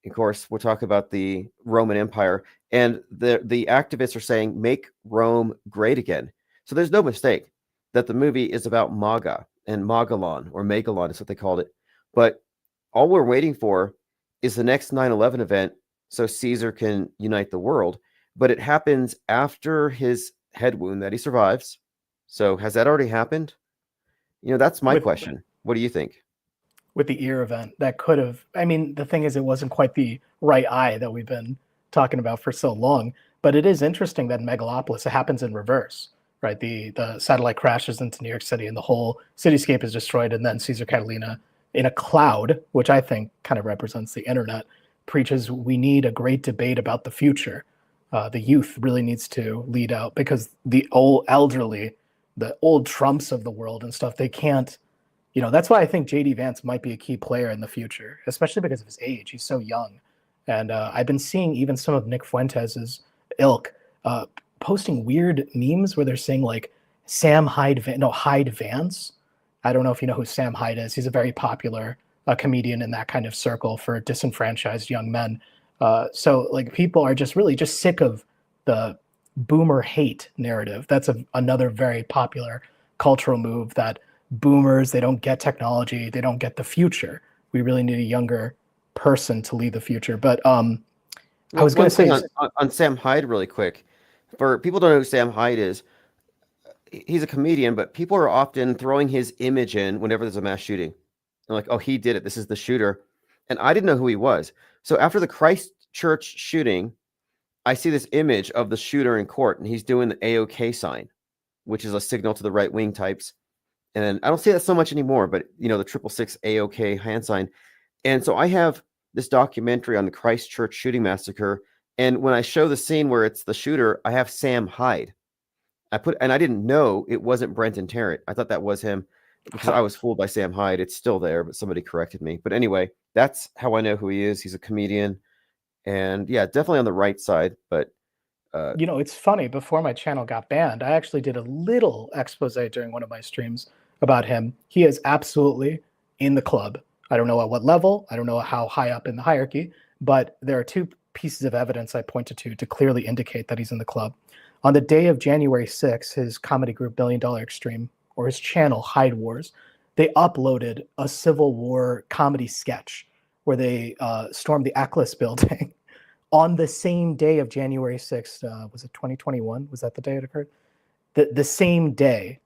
Of course, we're talking about the Roman Empire. And the activists are saying, make Rome great again. So there's no mistake that the movie is about Maga and Magalon, or Megalon is what they called it. But all we're waiting for is the next 9/11 event so Caesar can unite the world. But it happens after his head wound that he survives. So has that already happened? That's my question. What do you think? With the ear event, that could have, the thing is, it wasn't quite the right eye that we've been talking about for so long, but it is interesting that in Megalopolis, it happens in reverse, right? The satellite crashes into New York City and the whole cityscape is destroyed. And then Caesar Catalina, in a cloud, which I think kind of represents the internet, preaches we need a great debate about the future. The youth really needs to lead out, because the old elderly, the old Trumps of the world and stuff, they can't, that's why I think JD Vance might be a key player in the future, especially because of his age. He's so young. And I've been seeing even some of Nick Fuentes' ilk posting weird memes where they're saying like Sam Hyde, Hyde Vance. I don't know if you know who Sam Hyde is. He's a very popular comedian in that kind of circle for disenfranchised young men. So like people are just really just sick of the boomer hate narrative. That's another very popular cultural move, that boomers, they don't get technology, they don't get the future. We really need a younger person to lead the future. But I was going to say on Sam Hyde really quick. For people who don't know who Sam Hyde is, he's a comedian, but people are often throwing his image in whenever there's a mass shooting. And like, oh, he did it. This is the shooter. And I didn't know who he was. So after the Christchurch shooting, I see this image of the shooter in court, and he's doing the AOK sign, which is a signal to the right-wing types. And I don't see that so much anymore, but the 666 AOK hand sign. And so I have this documentary on the Christchurch shooting massacre. And when I show the scene where it's the shooter, I have Sam Hyde. And I didn't know it wasn't Brenton Tarrant. I thought that was him, because I was fooled by Sam Hyde. It's still there, but somebody corrected me. But anyway, that's how I know who he is. He's a comedian. And yeah, definitely on the right side. But it's funny, before my channel got banned, I actually did a little expose during one of my streams about him. He is absolutely in the club. I don't know at what level, I don't know how high up in the hierarchy, but there are two pieces of evidence I pointed to clearly indicate that he's in the club. On the day of January 6th, his comedy group $1 Billion Extreme, or his channel Hyde Wars, they uploaded a Civil War comedy sketch where they stormed the Atlas building on the same day of January 6th. Was it 2021? Was that the day it occurred? The same day.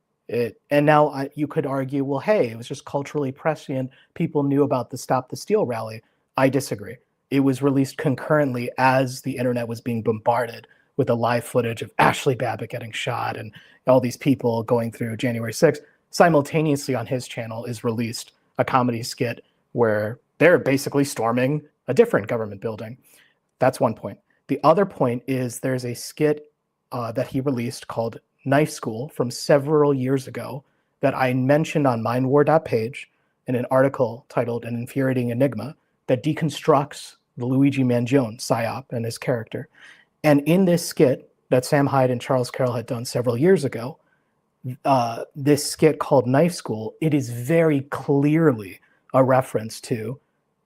And now you could argue, well, hey, it was just culturally prescient. People knew about the Stop the Steal rally. I disagree. It was released concurrently as the internet was being bombarded with the live footage of Ashley Babbitt getting shot and all these people going through January 6th. Simultaneously on his channel is released a comedy skit where they're basically storming a different government building. That's one point. The other point is there's a skit that he released called Knife School from several years ago that I mentioned on mindwar.page in an article titled An Infuriating Enigma that deconstructs the Luigi Mangione psyop and his character. And in this skit that Sam Hyde and Charles Carroll had done several years ago, this skit called Knife School, it is very clearly a reference to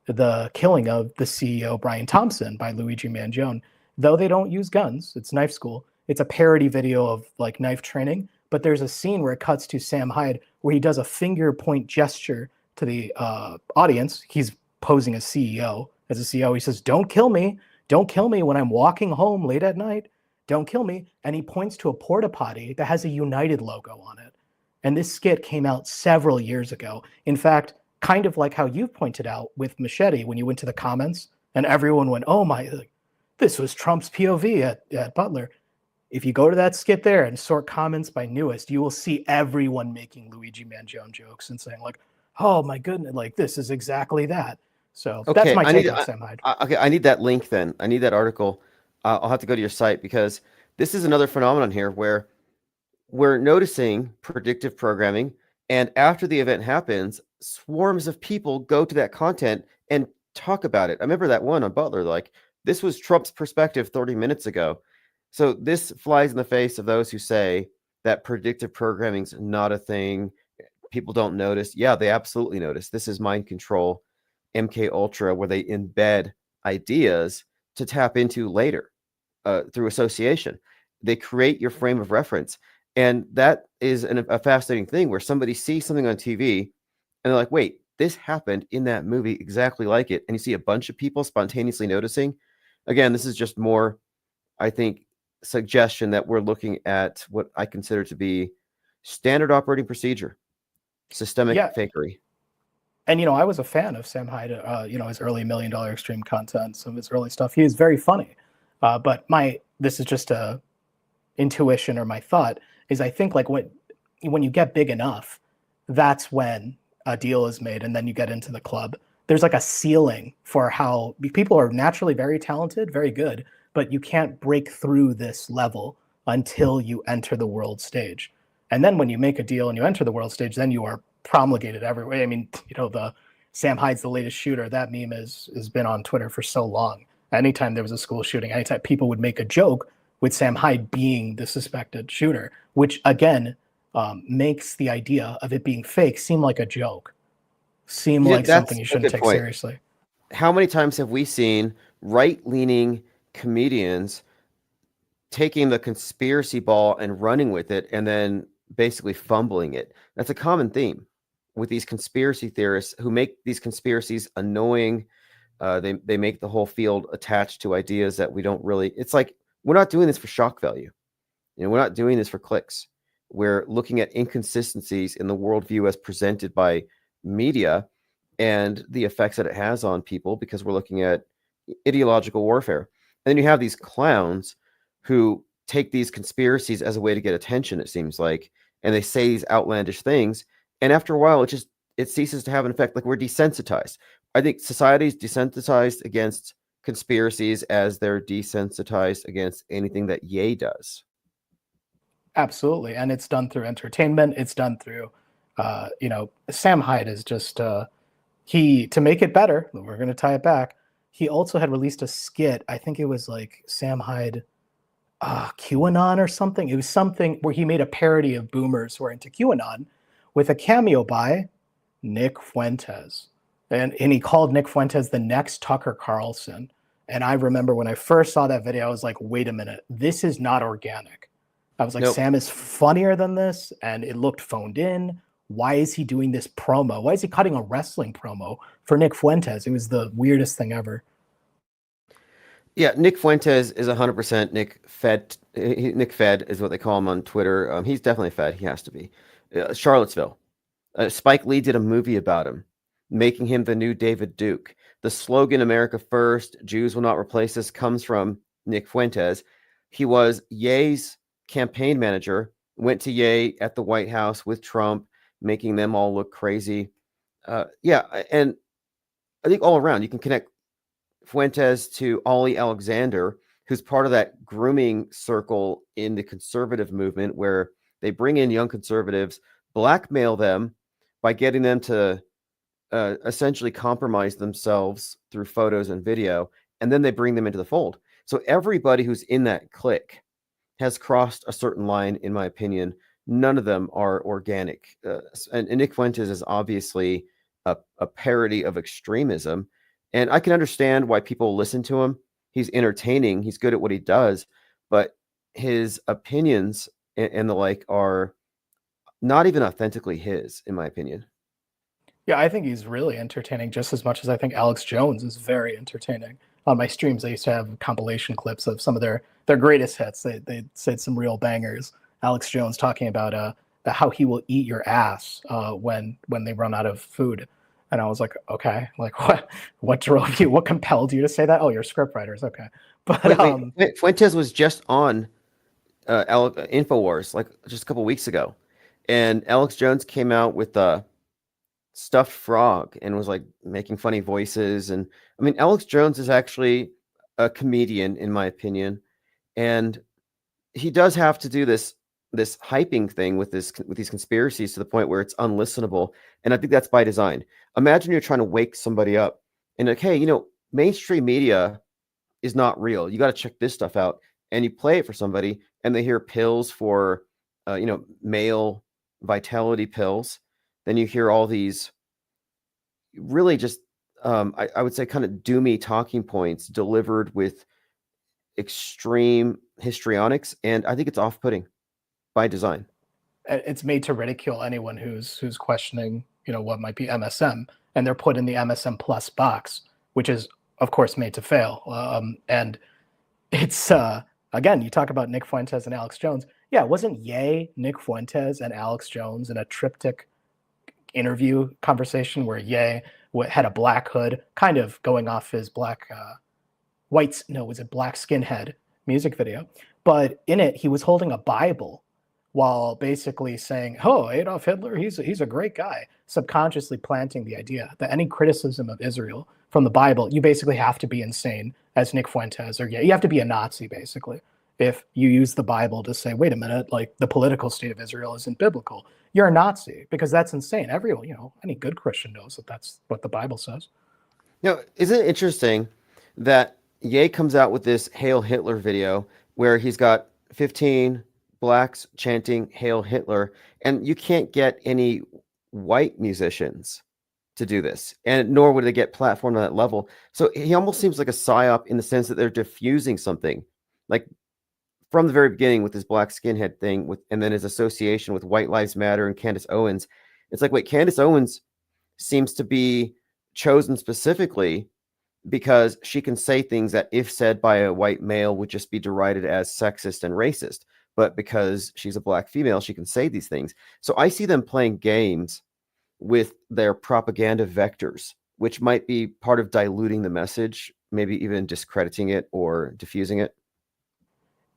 the killing of the CEO Brian Thompson by Luigi Mangione. Though they don't use guns, it's Knife School. It's a parody video of like knife training, but there's a scene where it cuts to Sam Hyde where he does a finger point gesture to the audience. He's posing as CEO. As a CEO, he says, "Don't kill me. Don't kill me when I'm walking home late at night. Don't kill me." And he points to a porta potty that has a United logo on it. And this skit came out several years ago. In fact, kind of like how you pointed out with Machete when you went to the comments and everyone went, "Oh my, this was Trump's POV at Butler." If you go to that skit there and sort comments by newest, you will see everyone making Luigi Mangione jokes and saying like, "Oh my goodness, like this is exactly that." So that's my take on Sam Hyde. Okay, I need that link then. I need that article. I'll have to go to your site because this is another phenomenon here where we're noticing predictive programming, and after the event happens, swarms of people go to that content and talk about it. I remember that one on Butler, like, this was Trump's perspective 30 minutes ago. So this flies in the face of those who say that predictive programming's not a thing. People don't notice. Yeah, they absolutely notice. This is mind control, MK Ultra, where they embed ideas to tap into later through association. They create your frame of reference. And that is a fascinating thing where somebody sees something on TV and they're like, wait, this happened in that movie exactly like it. And you see a bunch of people spontaneously noticing. Again, this is just more, I think, suggestion that we're looking at what I consider to be standard operating procedure, systemic fakery. And, I was a fan of Sam Hyde, his early $1 Million Extreme content, some of his early stuff. He is very funny. But this is just a intuition or my thought is I think like when you get big enough, that's when a deal is made and then you get into the club. There's like a ceiling for how people are naturally very talented, very good, but you can't break through this level until you enter the world stage. And then when you make a deal and you enter the world stage, then you are promulgated everywhere. I mean, the Sam Hyde's the latest shooter. That meme has been on Twitter for so long. Anytime there was a school shooting, anytime people would make a joke with Sam Hyde being the suspected shooter, which again makes the idea of it being fake seem like a joke, like something you shouldn't take seriously. How many times have we seen right-leaning comedians taking the conspiracy ball and running with it and then basically fumbling it? That's a common theme with these conspiracy theorists who make these conspiracies annoying. They make the whole field attached to ideas that we don't really, it's like, we're not doing this for shock value. We're not doing this for clicks. We're looking at inconsistencies in the worldview as presented by media and the effects that it has on people because we're looking at ideological warfare. And then you have these clowns who take these conspiracies as a way to get attention, it seems like, and they say these outlandish things. And after a while, it ceases to have an effect. Like, we're desensitized. I think society's desensitized against conspiracies as they're desensitized against anything that Ye does. Absolutely. And it's done through entertainment. It's done through, Sam Hyde is just, to make it better, we're going to tie it back. He also had released a skit. I think it was like Sam Hyde, QAnon or something. It was something where he made a parody of boomers who are into QAnon with a cameo by Nick Fuentes. And he called Nick Fuentes the next Tucker Carlson. And I remember when I first saw that video, I was like, wait a minute, this is not organic. I was like, nope. Sam is funnier than this, and it looked phoned in. Why is he doing this promo? Why is he cutting a wrestling promo for Nick Fuentes? It was the weirdest thing ever. Yeah, Nick Fuentes is 100% Nick Fed. Nick Fed is what they call him on Twitter. He's definitely Fed. He has to be. Charlottesville. Spike Lee did a movie about him, making him the new David Duke. The slogan, America First, Jews will not replace us, comes from Nick Fuentes. He was Ye's campaign manager, went to Ye at the White House with Trump, making them all look crazy. And I think all around you can connect Fuentes to Ollie Alexander, who's part of that grooming circle in the conservative movement where they bring in young conservatives, blackmail them by getting them to essentially compromise themselves through photos and video, and then they bring them into the fold. So everybody who's in that clique has crossed a certain line, in my opinion, none of them are organic. And Nick Fuentes is obviously a parody of extremism. And I can understand why people listen to him. He's entertaining. He's good at what he does. But his opinions and the like are not even authentically his, in my opinion. Yeah, I think he's really entertaining just as much as I think Alex Jones is very entertaining. On my streams, I used to have compilation clips of some of their greatest hits. They said some real bangers. Alex Jones talking about how he will eat your ass when they run out of food. And I was like, okay, like what drove you? What compelled you to say that? Oh, you're script writers, okay. But wait, Fuentes was just on InfoWars like just a couple weeks ago, and Alex Jones came out with a stuffed frog and was like making funny voices. And I mean, Alex Jones is actually a comedian, in my opinion, and he does have to do this hyping thing with these conspiracies to the point where it's unlistenable. And I think that's by design. Imagine you're trying to wake somebody up and like, hey, mainstream media is not real. You got to check this stuff out. And you play it for somebody and they hear pills for, male vitality pills. Then you hear all these really just, I would say kind of doomy talking points delivered with extreme histrionics. And I think it's off-putting by design. It's made to ridicule anyone who's questioning, what might be MSM, and they're put in the MSM plus box, which is of course made to fail. And it's again, you talk about Nick Fuentes and Alex Jones. Yeah, wasn't Ye, Nick Fuentes, and Alex Jones in a triptych interview conversation where Ye had a black hood, kind of going off his black black skinhead music video, but in it he was holding a Bible while basically saying, oh, Adolf Hitler, he's a great guy, subconsciously planting the idea that any criticism of Israel from the Bible, you basically have to be insane as Nick Fuentes, or you have to be a Nazi, basically. If you use the Bible to say, wait a minute, like the political state of Israel isn't biblical, you're a Nazi, because that's insane. Everyone, any good Christian knows that that's what the Bible says. Isn't it interesting that Ye comes out with this Hail Hitler video where he's got 15 blacks chanting Hail Hitler, and you can't get any white musicians to do this, and nor would they get platformed on that level. So he almost seems like a psyop in the sense that they're diffusing something, like from the very beginning with this black skinhead thing, and then his association with White Lives Matter and Candace Owens. It's like, wait, Candace Owens seems to be chosen specifically because she can say things that, if said by a white male, would just be derided as sexist and racist. But because she's a black female, she can say these things. So I see them playing games with their propaganda vectors, which might be part of diluting the message, maybe even discrediting it or diffusing it.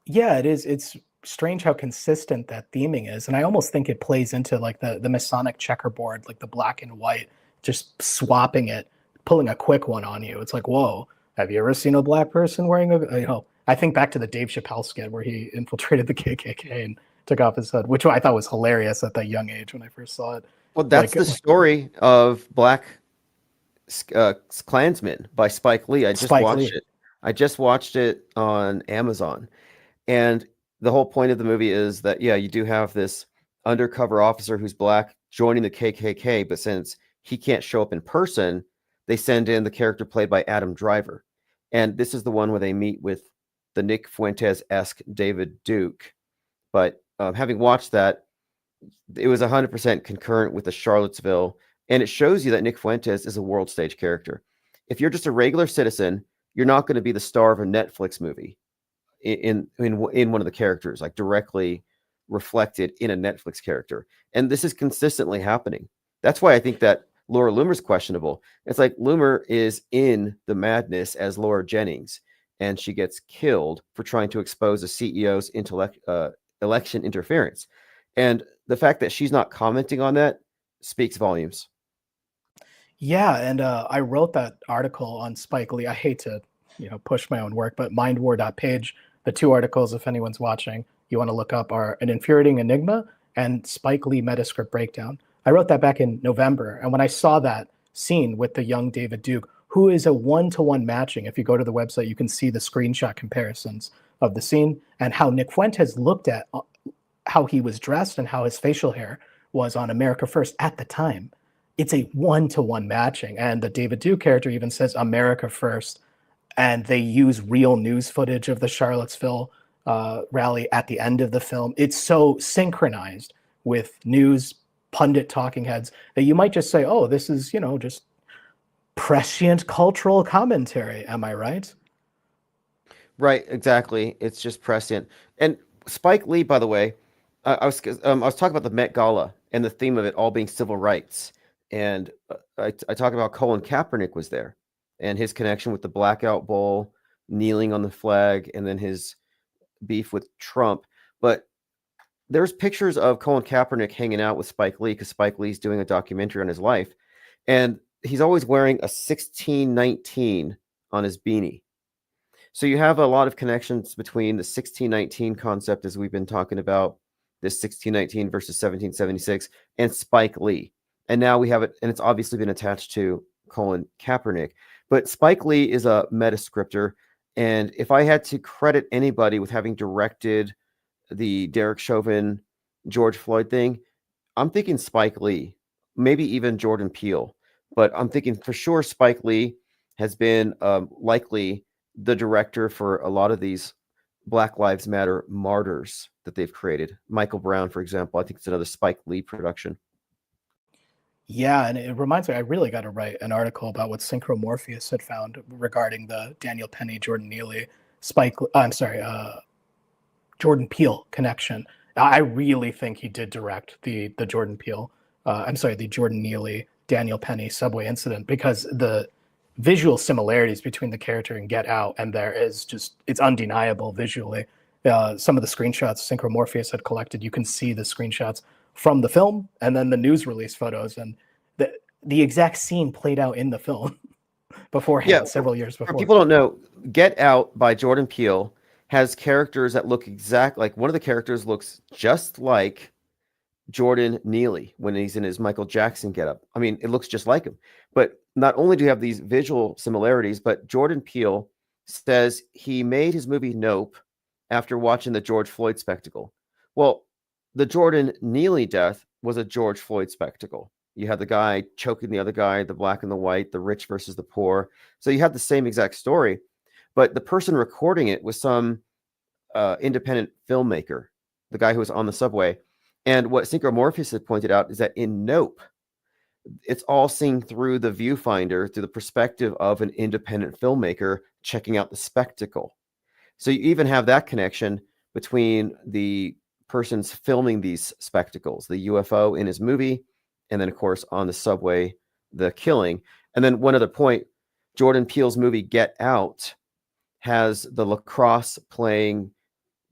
Yeah, it is. It's strange how consistent that theming is. And I almost think it plays into like the Masonic checkerboard, like the black and white, just swapping it, pulling a quick one on you. It's like, whoa, have you ever seen a black person wearing I think back to the Dave Chappelle skit where he infiltrated the KKK and took off his hood, which I thought was hilarious at that young age when I first saw it. Well, that's the story of Black Klansman by Spike Lee. I just watched it on Amazon. And the whole point of the movie is that, you do have this undercover officer who's black joining the KKK, but since he can't show up in person, they send in the character played by Adam Driver. And this is the one where they meet with the Nick Fuentes-esque David Duke. But having watched that, it was 100% concurrent with the Charlottesville. And it shows you that Nick Fuentes is a world stage character. If you're just a regular citizen, you're not going to be the star of a Netflix movie in one of the characters, like directly reflected in a Netflix character. And this is consistently happening. That's why I think that Laura Loomer's questionable. It's like Loomer is in the madness as Laura Jennings, and she gets killed for trying to expose a CEO's election interference. And the fact that she's not commenting on that speaks volumes. Yeah, and I wrote that article on Spike Lee. I hate to, push my own work, but mindwar.page, the two articles, if anyone's watching, you want to look up, are An Infuriating Enigma and Spike Lee Metascript Breakdown. I wrote that back in November, and when I saw that scene with the young David Duke, who is a one-to-one matching, if you go to the website, you can see the screenshot comparisons of the scene and how Nick Fuentes looked at how he was dressed and how his facial hair was on America First at the time. It's a 1-to-1 matching. And the David Duke character even says America First. And they use real news footage of the Charlottesville rally at the end of the film. It's so synchronized with news pundit talking heads that you might just say, oh, this is, just prescient cultural commentary. Am I right? Right, exactly. It's just prescient. And Spike Lee, by the way, I was talking about the Met Gala and the theme of it all being civil rights. And I talked about Colin Kaepernick was there and his connection with the Blackout Bowl, kneeling on the flag, and then his beef with Trump. But there's pictures of Colin Kaepernick hanging out with Spike Lee because Spike Lee's doing a documentary on his life. And he's always wearing a 1619 on his beanie. So you have a lot of connections between the 1619 concept, as we've been talking about, this 1619 versus 1776, and Spike Lee. And now we have it, and it's obviously been attached to Colin Kaepernick. But Spike Lee is a metascripter. And if I had to credit anybody with having directed the Derek Chauvin, George Floyd thing, I'm thinking Spike Lee, maybe even Jordan Peele. But I'm thinking for sure Spike Lee has been likely the director for a lot of these Black Lives Matter martyrs that they've created. Michael Brown, for example, I think it's another Spike Lee production. Yeah, and it reminds me, I really got to write an article about what Synchro Morpheus had found regarding the Daniel Penny, Jordan Neely, Jordan Peele connection. I really think he did direct the Jordan Peele, the Jordan Neely, Daniel Penny subway incident, because the visual similarities between the character in Get Out and there is just, it's undeniable visually. Some of the screenshots Synchro Morpheus had collected, you can see the screenshots from the film and then the news release photos, and the exact scene played out in the film beforehand, several years before. For people don't know, Get Out by Jordan Peele has characters that look like one of the characters looks just like Jordan Neely when he's in his Michael Jackson getup. I mean, it looks just like him. But not only do you have these visual similarities, but Jordan Peele says he made his movie Nope after watching the George Floyd spectacle. Well, the Jordan Neely death was a George Floyd spectacle. You had the guy choking the other guy, the black and the white, the rich versus the poor. So you had the same exact story, but the person recording it was some independent filmmaker, the guy who was on the subway. And what Synchro Morpheus had pointed out is that in Nope, it's all seen through the viewfinder, through the perspective of an independent filmmaker checking out the spectacle. So you even have that connection between the persons filming these spectacles, the UFO in his movie, and then, of course, on the subway, the killing. And then one other point, Jordan Peele's movie Get Out has the lacrosse playing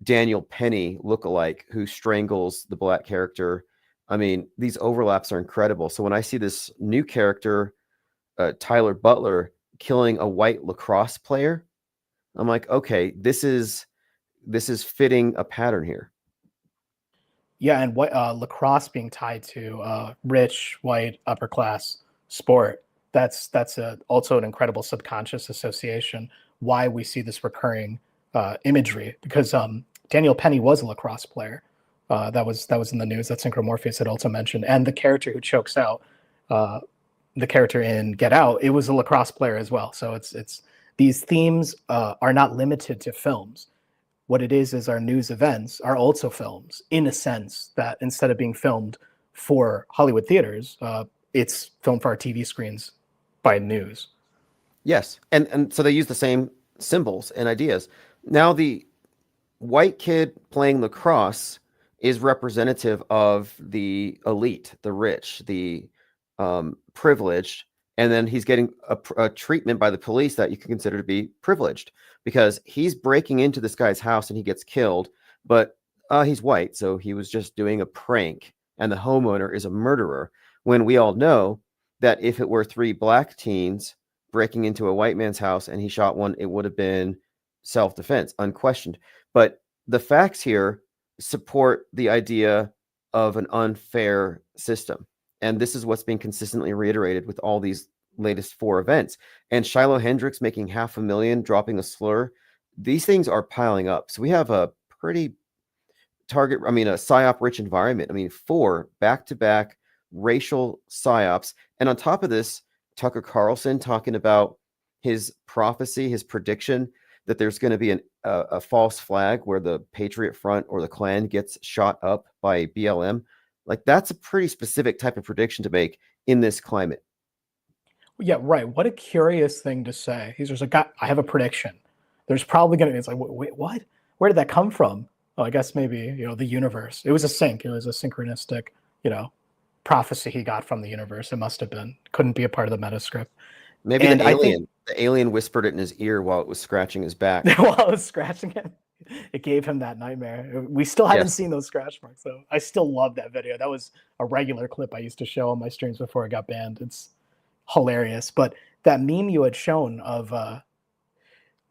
Daniel Penny lookalike who strangles the black character. I mean, these overlaps are incredible. So when I see this new character, Tyler Butler, killing a white lacrosse player, I'm like, okay, this is fitting a pattern here. Yeah, and what lacrosse being tied to rich, white, upper class sport, that's also an incredible subconscious association. Why we see this recurring imagery, because Daniel Penny was a lacrosse player. That was in the news that Synchro Morpheus had also mentioned, and the character who chokes out, the character in Get Out, it was a lacrosse player as well. So it's these themes are not limited to films. What it is our news events are also films, in a sense that instead of being filmed for Hollywood theaters, it's filmed for our TV screens by news. Yes, and so they use the same symbols and ideas. Now the white kid playing lacrosse is representative of the elite, the rich, the privileged, and then he's getting a treatment by the police that you can consider to be privileged because he's breaking into this guy's house and he gets killed, but he's white, so he was just doing a prank, and the homeowner is a murderer, when we all know that if it were 3 black teens breaking into a white man's house and he shot one, it would have been self-defense, unquestioned. But the facts here support the idea of an unfair system. And this is what's being consistently reiterated with all these latest 4 events. And Shiloh Hendricks making $500,000, dropping a slur. These things are piling up. So we have a pretty a psyop-rich environment. I mean, 4 back-to-back racial psyops. And on top of this, Tucker Carlson talking about his prophecy, his prediction that there's going to be a false flag where the Patriot Front or the Klan gets shot up by BLM. Like, that's a pretty specific type of prediction to make in this climate. Yeah, right. What a curious thing to say. He's just like, I have a prediction. There's probably going to be, it's like, wait, what? Where did that come from? Oh, I guess maybe, the universe. It was a sync. It was a synchronistic, prophecy he got from the universe. It must have been. Couldn't be a part of the metascript. Maybe the alien whispered it in his ear while it was scratching his back. While it was scratching him. It gave him that nightmare. We still haven't seen those scratch marks, though. I still love that video. That was a regular clip I used to show on my streams before it got banned. It's hilarious. But that meme you had shown of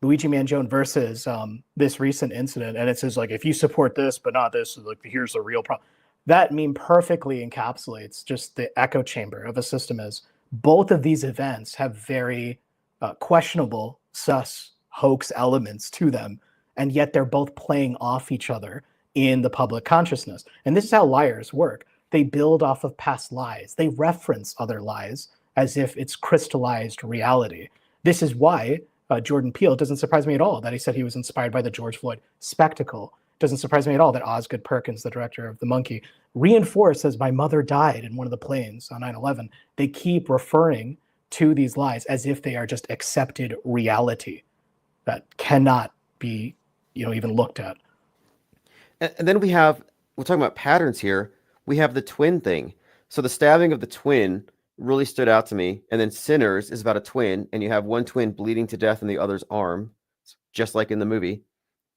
Luigi Mangione versus this recent incident, and it says, like, if you support this but not this, like, here's the real problem. That meme perfectly encapsulates just the echo chamber of a system. As both of these events have very questionable, sus, hoax elements to them, and yet they're both playing off each other in the public consciousness. And this is how liars work. They build off of past lies. They reference other lies as if it's crystallized reality. This is why Jordan Peele, doesn't surprise me at all that he said he was inspired by the George Floyd spectacle. Doesn't surprise me at all that Osgood Perkins, the director of The Monkey, reinforced as my mother died in one of the planes on 9/11. They keep referring to these lies as if they are just accepted reality that cannot be, even looked at. And then we're talking about patterns here. We have the twin thing. So the stabbing of the twin really stood out to me. And then Sinners is about a twin, and you have one twin bleeding to death in the other's arm, just like in the movie.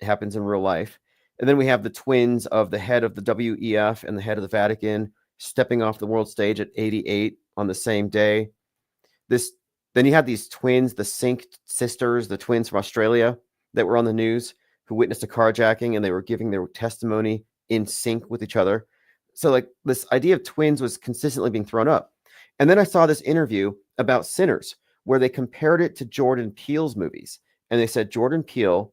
It happens in real life. And then we have the twins of the head of the WEF and the head of the Vatican stepping off the world stage at 88 on the same day. Then you have these twins, the Sync sisters, the twins from Australia that were on the news who witnessed a carjacking, and they were giving their testimony in sync with each other. So, like, this idea of twins was consistently being thrown up. And then I saw this interview about Sinners where they compared it to Jordan Peele's movies. And they said Jordan Peele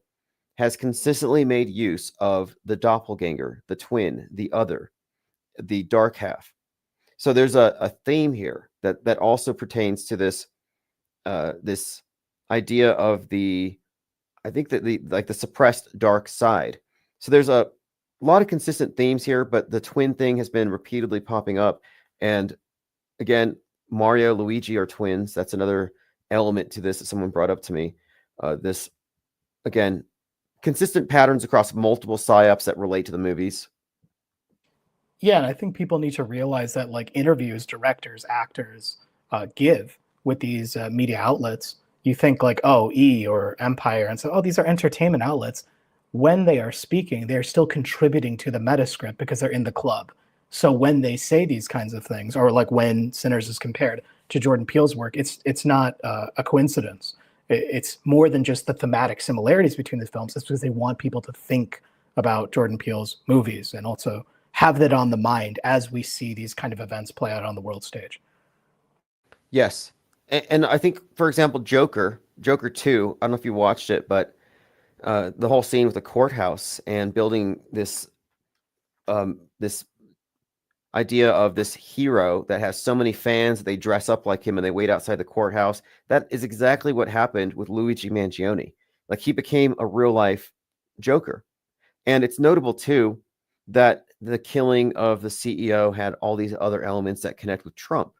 has consistently made use of the doppelganger, the twin, the other, the dark half. So there's a theme here that also pertains to this this idea of the suppressed dark side. So there's a lot of consistent themes here, but the twin thing has been repeatedly popping up. And again, Mario, Luigi are twins. That's another element to this that someone brought up to me. This, again, consistent patterns across multiple psyops that relate to the movies. Yeah, and I think people need to realize that, like, interviews directors, actors give with these media outlets, you think like, oh, E or Empire, and so, oh, these are entertainment outlets. When they are speaking, they're still contributing to the metascript because they're in the club. So when they say these kinds of things, or like when Sinners is compared to Jordan Peele's work, it's not a coincidence. It's more than just the thematic similarities between the films. It's because they want people to think about Jordan Peele's movies and also have that on the mind as we see these kind of events play out on the world stage. Yes. And I think, for example, Joker 2, I don't know if you watched it, but the whole scene with the courthouse and building this this idea of this hero that has so many fans that they dress up like him and they wait outside the courthouse. That is exactly what happened with Luigi Mangione. Like, he became a real life Joker. And it's notable too that the killing of the CEO had all these other elements that connect with Trump,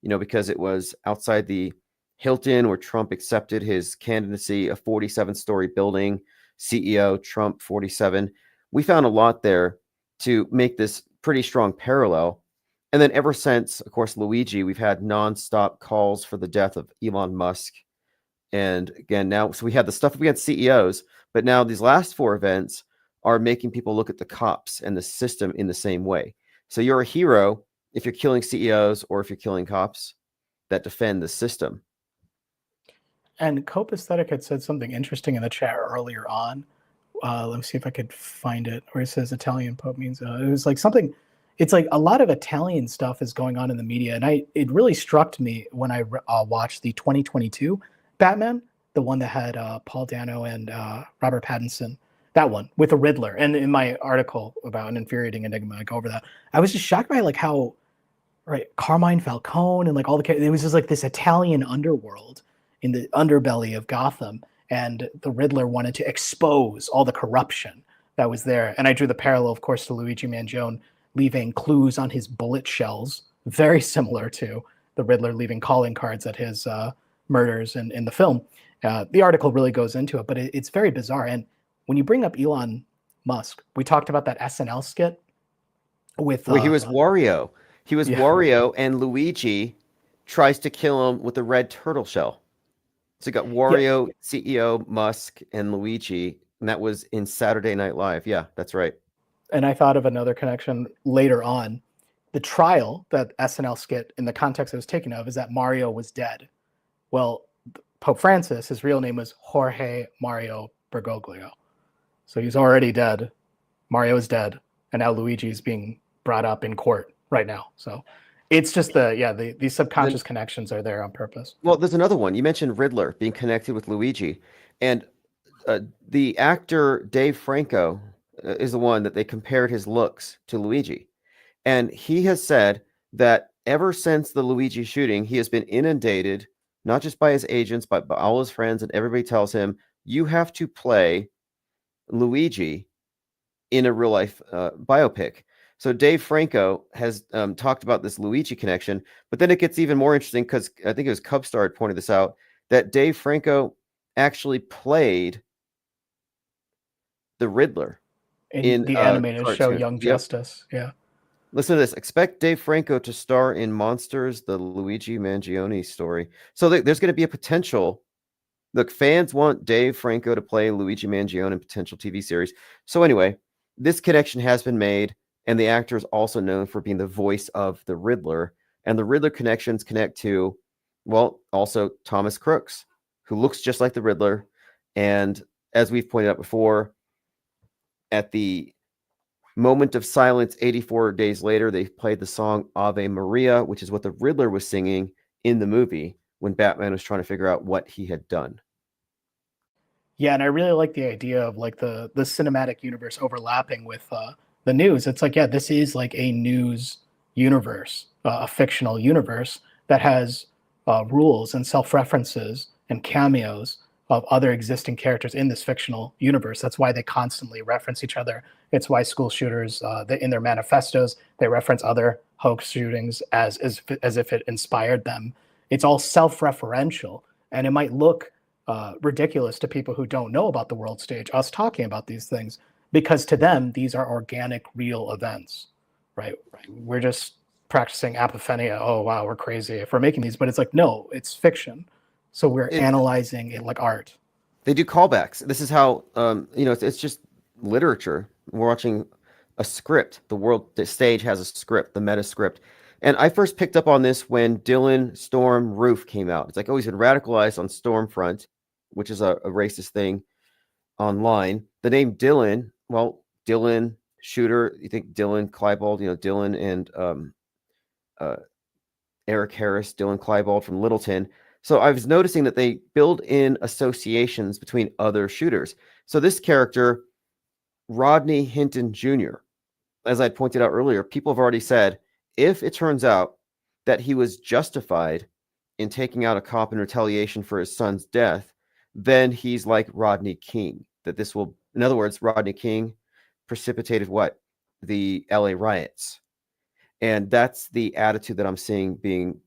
because it was outside the Hilton where Trump accepted his candidacy, a 47-story building, CEO Trump 47. We found a lot there to make this pretty strong parallel. And then ever since, of course, Luigi, we've had nonstop calls for the death of Elon Musk. And again, now, so we had the stuff, we had CEOs, but now these last 4 events are making people look at the cops and the system in the same way. So you're a hero if you're killing CEOs or if you're killing cops that defend the system. And Cope Aesthetic had said something interesting in the chat earlier on. Let me see if I could find it, where it says Italian Pope means, it was like something, it's like a lot of Italian stuff is going on in the media. And it really struck me when I watched the 2022 Batman, the one that had Paul Dano and Robert Pattinson. That one with the Riddler. And in my article about an infuriating enigma, I go over that. I was just shocked by like how, right, Carmine Falcone and like all the, it was just like this Italian underworld in the underbelly of Gotham, and the Riddler wanted to expose all the corruption that was there. And I drew the parallel, of course, to Luigi Mangione leaving clues on his bullet shells, very similar to the Riddler leaving calling cards at his murders in the film. The article really goes into it, but it's very bizarre. And when you bring up Elon Musk, we talked about that SNL skit with where he was Wario. He was Wario, and Luigi tries to kill him with a red turtle shell. So you got Wario, CEO, Musk, and Luigi, and that was in Saturday Night Live. Yeah, that's right. And I thought of another connection later on. The trial, that SNL skit, in the context it was taken of, is that Mario was dead. Well, Pope Francis, his real name was Jorge Mario Bergoglio. So he's already dead. Mario is dead. And now Luigi is being brought up in court right now. So it's just these subconscious connections are there on purpose. Well, there's another one. You mentioned Riddler being connected with Luigi. And the actor Dave Franco is the one that they compared his looks to Luigi. And he has said that ever since the Luigi shooting, he has been inundated, not just by his agents, but by all his friends, and everybody tells him, you have to play Luigi in a real life biopic. So Dave Franco has talked about this Luigi connection, but then it gets even more interesting because I think it was Cubstar had pointed this out, that Dave Franco actually played the Riddler in the animated show Young Justice. Yeah. Listen to this. Expect Dave Franco to star in Monsters, the Luigi Mangione story. So there's going to be a potential. Look, fans want Dave Franco to play Luigi Mangione in potential TV series. So anyway, this connection has been made, and the actor is also known for being the voice of the Riddler. And the Riddler connections connect to, well, also Thomas Crooks, who looks just like the Riddler. And as we've pointed out before, at the moment of silence 84 days later, they played the song Ave Maria, which is what the Riddler was singing in the movie when Batman was trying to figure out what he had done. Yeah, and I really like the idea of like the cinematic universe overlapping with the news. It's like, yeah, this is like a news universe, a fictional universe that has rules and self-references and cameos of other existing characters in this fictional universe. That's why they constantly reference each other. It's why school shooters, in their manifestos, they reference other hoax shootings as if it inspired them. It's all self-referential, and it might look ridiculous to people who don't know about the world stage, us talking about these things, because to them, these are organic, real events, right? We're just practicing apophenia. Oh, wow, we're crazy if we're making these, but it's like, no, it's fiction. So we're analyzing it like art. They do callbacks. This is how, it's just literature. We're watching a script. The stage has a script, the metascript. And I first picked up on this when Dylan Storm Roof came out. It's like, oh, he's been radicalized on Stormfront, which is a racist thing online. The name Dylan, well, Dylan shooter, you think Dylan Klebold, Dylan and Eric Harris, Dylan Klebold from Littleton. So I was noticing that they build in associations between other shooters. So this character, Rodney Hinton Jr., as I pointed out earlier, people have already said, if it turns out that he was justified in taking out a cop in retaliation for his son's death, then he's like Rodney King. That this will, in other words, Rodney King precipitated what? The LA riots. And that's the attitude that I'm seeing being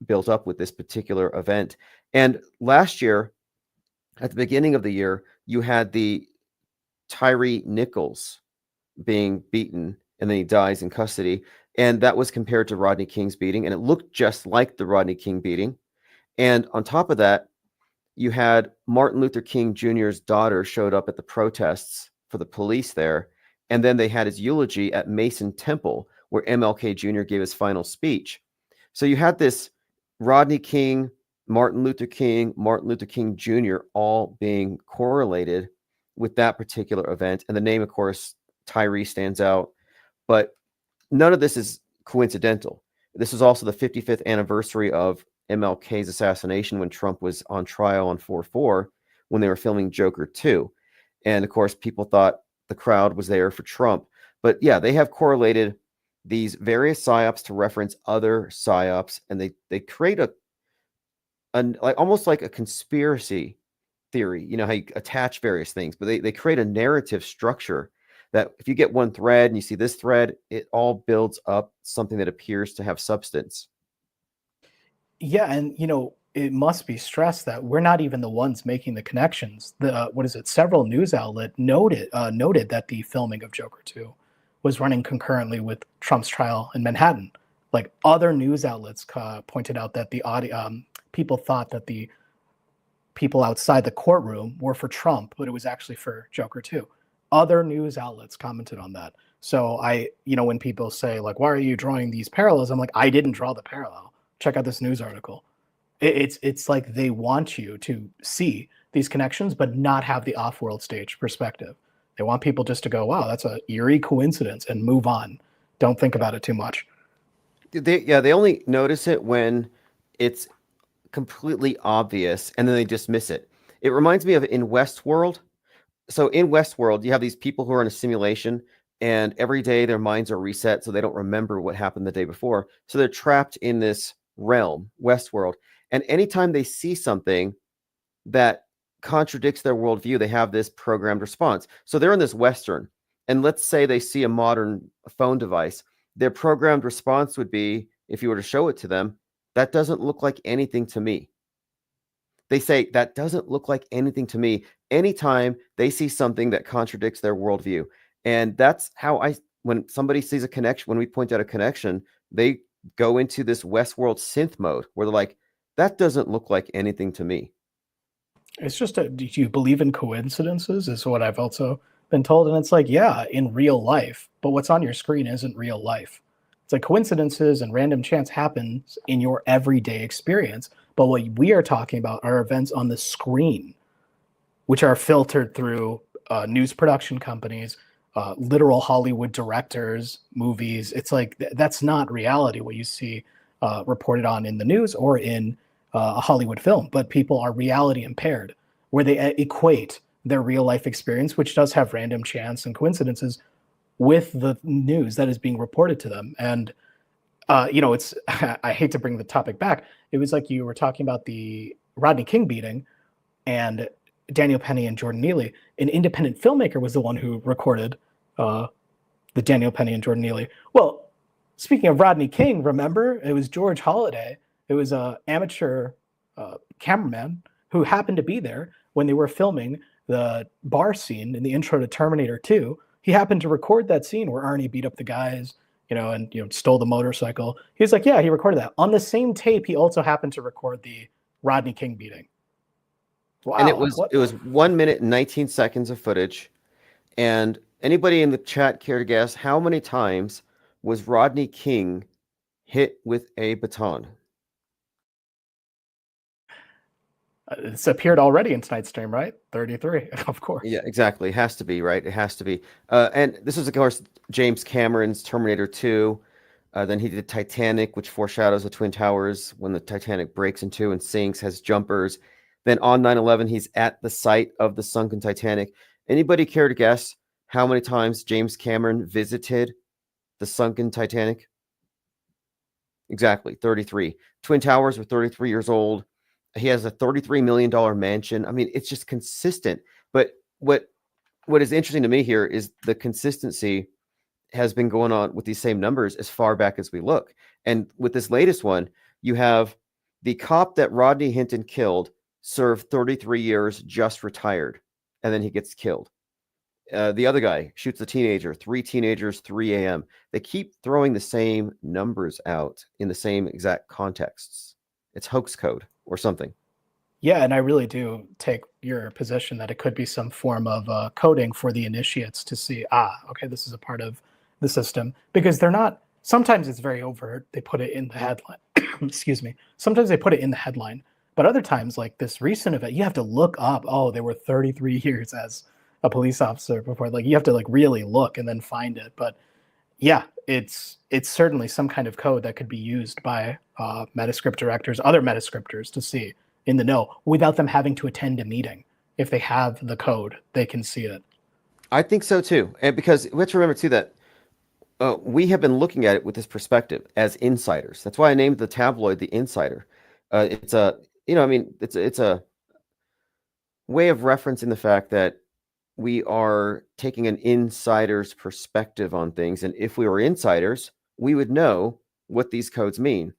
built up with this particular event. And last year, at the beginning of the year, you had the Tyree Nichols being beaten, and then he dies in custody. And that was compared to Rodney King's beating, and it looked just like the Rodney King beating. And on top of that, you had Martin Luther King Jr.'s daughter showed up at the protests for the police there. And then they had his eulogy at Mason Temple, where MLK Jr. gave his final speech. So you had this Rodney King, Martin Luther King Jr. all being correlated with that particular event. And the name, of course, Tyree stands out. But none of this is coincidental. This is also the 55th anniversary of MLK's assassination when Trump was on trial on 4/4 when they were filming Joker 2. And of course, people thought the crowd was there for Trump. But yeah, they have correlated these various psyops to reference other psyops, and they create like almost like a conspiracy theory. You know how you attach various things, but they create a narrative structure that if you get one thread and you see this thread, it all builds up something that appears to have substance. Yeah, and it must be stressed that we're not even the ones making the connections. Several news outlet noted that the filming of Joker 2 was running concurrently with Trump's trial in Manhattan. Like, other news outlets pointed out that people thought that the people outside the courtroom were for Trump, but it was actually for Joker 2. Other news outlets commented on that. So when people say, like, why are you drawing these parallels? I'm like, I didn't draw the parallel. Check out this news article. It's like they want you to see these connections, but not have the off-world stage perspective. They want people just to go, wow, that's an eerie coincidence, and move on. Don't think about it too much. They only notice it when it's completely obvious, and then they dismiss it. It reminds me of in Westworld. So in Westworld, you have these people who are in a simulation, and every day their minds are reset, so they don't remember what happened the day before. So they're trapped in this realm, Westworld. And anytime they see something that contradicts their worldview, they have this programmed response. So they're in this Western, and let's say they see a modern phone device. Their programmed response would be, if you were to show it to them, that doesn't look like anything to me. They say, that doesn't look like anything to me anytime they see something that contradicts their worldview. And that's how when somebody sees a connection, when we point out a connection, they go into this Westworld synth mode where they're like, that doesn't look like anything to me. It's just, do you believe in coincidences is what I've also been told. And it's like, yeah, in real life, but what's on your screen isn't real life. It's like coincidences and random chance happens in your everyday experience. But what we are talking about are events on the screen, which are filtered through news production companies, literal Hollywood directors, movies. It's like, that's not reality, what you see reported on in the news or in a Hollywood film. But people are reality impaired, where they equate their real life experience, which does have random chance and coincidences, with the news that is being reported to them. And it's I hate to bring the topic back. It was like you were talking about the Rodney King beating, and Daniel Penny and Jordan Neely. An independent filmmaker was the one who recorded the Daniel Penny and Jordan Neely. Well, speaking of Rodney King, remember, it was George Holliday. It was an amateur cameraman who happened to be there when they were filming the bar scene in the intro to Terminator 2. He happened to record that scene where Arnie beat up the guys, and stole the motorcycle. He was like, yeah, he recorded that. On the same tape, he also happened to record the Rodney King beating. Wow. And it was 1 minute and 19 seconds of footage. And anybody in the chat care to guess how many times was Rodney King hit with a baton? It's appeared already in tonight's stream, right? 33, of course. Yeah, exactly. It has to be, right? It has to be. And this is, of course, James Cameron's Terminator 2. Then he did Titanic, which foreshadows the Twin Towers when the Titanic breaks in two and sinks, has jumpers. Then on 9/11, he's at the site of the sunken Titanic. Anybody care to guess how many times James Cameron visited the sunken Titanic? Exactly, 33. Twin Towers were 33 years old. He has a $33 million mansion. I mean, it's just consistent. But what is interesting to me here is the consistency has been going on with these same numbers as far back as we look. And with this latest one, you have the cop that Rodney Hinton killed served 33 years, just retired, and then he gets killed. The other guy shoots a teenager, 3 teenagers, 3 a.m. They keep throwing the same numbers out in the same exact contexts. It's hoax code or something. Yeah, and I really do take your position that it could be some form of coding for the initiates to see, okay, this is a part of the system. Because they're not, sometimes it's very overt. They put it in the headline. Excuse me. Sometimes they put it in the headline. But other times, like this recent event, you have to look up, they were 33 years as a police officer before. Like, you have to like really look and then find it. But yeah, it's certainly some kind of code that could be used by metascript directors, other metascriptors, to see in the know without them having to attend a meeting if they have the code, they can see it. I think so too. And because we have to remember too that we have been looking at it with this perspective as insiders. That's why I named the tabloid The Insider. It's a, I mean, it's a way of referencing the fact that we are taking an insider's perspective on things. And if we were insiders, we would know what these codes mean.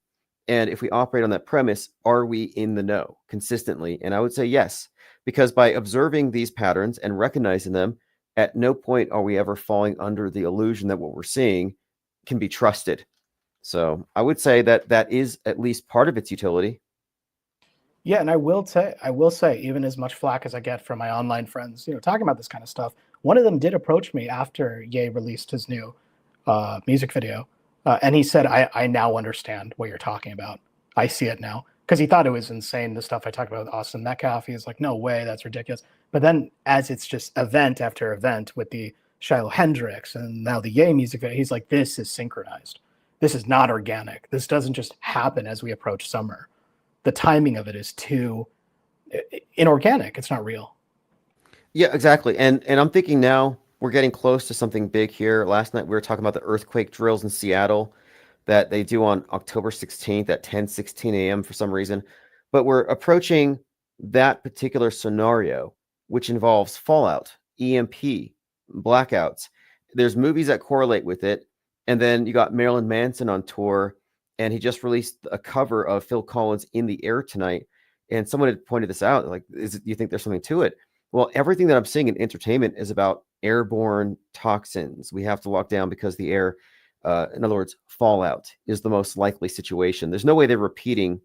And if we operate on that premise, are we in the know consistently? And I would say yes, because by observing these patterns and recognizing them, at no point are we ever falling under the illusion that what we're seeing can be trusted. So I would say that that is at least part of its utility. Yeah, and I will say, even as much flack as I get from my online friends, talking about this kind of stuff, one of them did approach me after Ye released his new music video, and he said, I now understand what you're talking about. I see it now. Because he thought it was insane, the stuff I talked about with Austin Metcalf. He was like, no way, that's ridiculous. But then as it's just event after event with the Shiloh Hendrix and now the Ye music video, he's like, this is synchronized. This is not organic. This doesn't just happen as we approach summer. The timing of it is too inorganic. It's not real. Yeah, exactly. And I'm thinking now we're getting close to something big here. Last night we were talking about the earthquake drills in Seattle that they do on October 16th at 10:16 a.m. for some reason. But we're approaching that particular scenario, which involves fallout, EMP, blackouts. There's movies that correlate with it. And then you got Marilyn Manson on tour, and he just released a cover of Phil Collins' In the Air Tonight. And someone had pointed this out, like, you think there's something to it? Well, everything that I'm seeing in entertainment is about airborne toxins. We have to lock down because the air, in other words, fallout is the most likely situation. There's no way they're repeating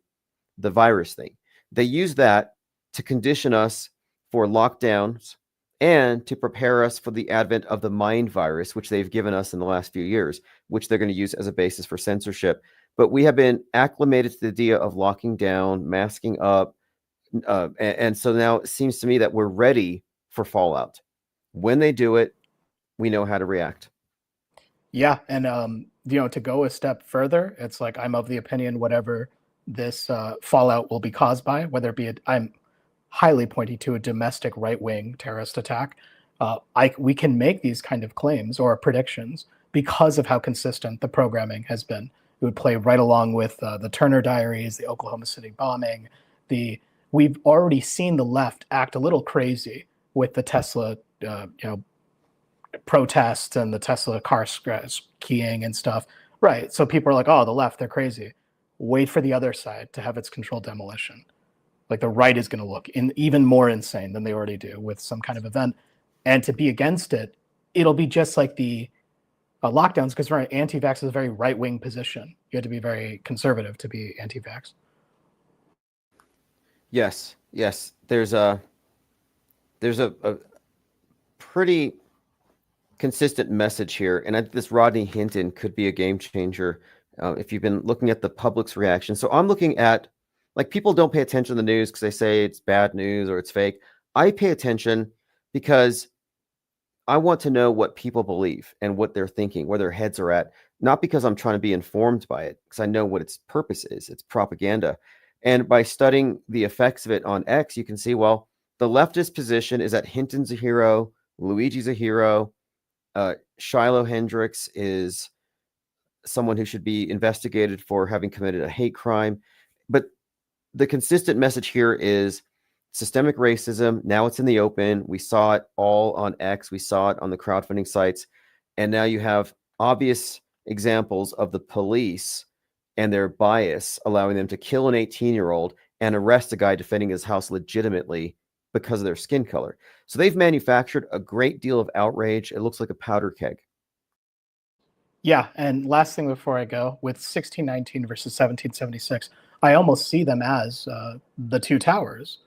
the virus thing. They use that to condition us for lockdowns and to prepare us for the advent of the mind virus, which they've given us in the last few years, which they're going to use as a basis for censorship. But we have been acclimated to the idea of locking down, masking up. And so now it seems to me that we're ready for fallout. When they do it, we know how to react. Yeah. And, to go a step further, it's like I'm of the opinion whatever this fallout will be caused by, whether it be I'm highly pointing to a domestic right-wing terrorist attack. We can make these kind of claims or predictions because of how consistent the programming has been. It would play right along with the Turner Diaries, the Oklahoma City bombing. We've already seen the left act a little crazy with the Tesla, protests and the Tesla car keying and stuff. Right. So people are like, oh, the left, they're crazy. Wait for the other side to have its controlled demolition. Like the right is going to look even more insane than they already do with some kind of event. And to be against it, it'll be just like the lockdowns, because anti-vax is a very right-wing position. You have to be very conservative to be anti-vax. Yes. There's a pretty consistent message here, and I think this Rodney Hinton could be a game changer if you've been looking at the public's reaction. So I'm looking at, like, people don't pay attention to the news because they say it's bad news or it's fake. I pay attention because I want to know what people believe and what they're thinking, where their heads are at, not because I'm trying to be informed by it, because I know what its purpose is. It's propaganda. And by studying the effects of it on X, you can see, well, the leftist position is that Hinton's a hero, Luigi's a hero, Shiloh Hendrix is someone who should be investigated for having committed a hate crime. But the consistent message here is systemic racism. Now it's in the open. We saw it all on X. We saw it on the crowdfunding sites. And now you have obvious examples of the police and their bias, allowing them to kill an 18-year-old and arrest a guy defending his house legitimately because of their skin color. So they've manufactured a great deal of outrage. It looks like a powder keg. Yeah, and last thing before I go, with 1619 versus 1776, I almost see them as the two towers,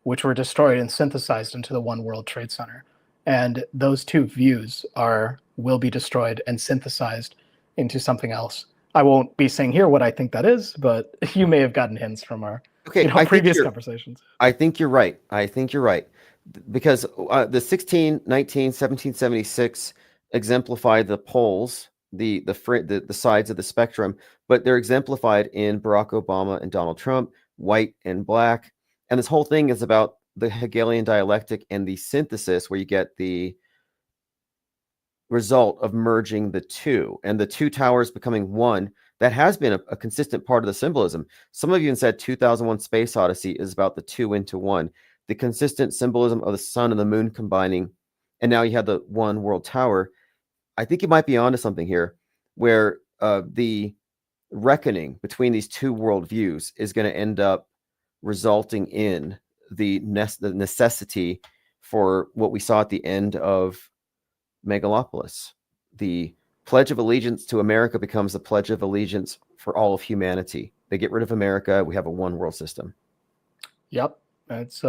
which were destroyed and synthesized into the one World Trade Center. And those two views will be destroyed and synthesized into something else. I won't be saying here what I think that is, but you may have gotten hints from our previous conversations. I think you're right. Because the 1619, 1776 exemplify the poles, the sides of the spectrum, but they're exemplified in Barack Obama and Donald Trump, white and black. And this whole thing is about the Hegelian dialectic and the synthesis, where you get the result of merging the two and the two towers becoming one. That has been a consistent part of the symbolism. Some of you even said 2001 Space Odyssey is about the two into one, the consistent symbolism of the sun and the moon combining, and now you have the one world tower. I think you might be onto something here, where the reckoning between these two worldviews is going to end up resulting in the necessity for what we saw at the end of Megalopolis. The Pledge of Allegiance to America becomes the Pledge of Allegiance for all of humanity. They get rid of America. We have a one world system. Yep, it's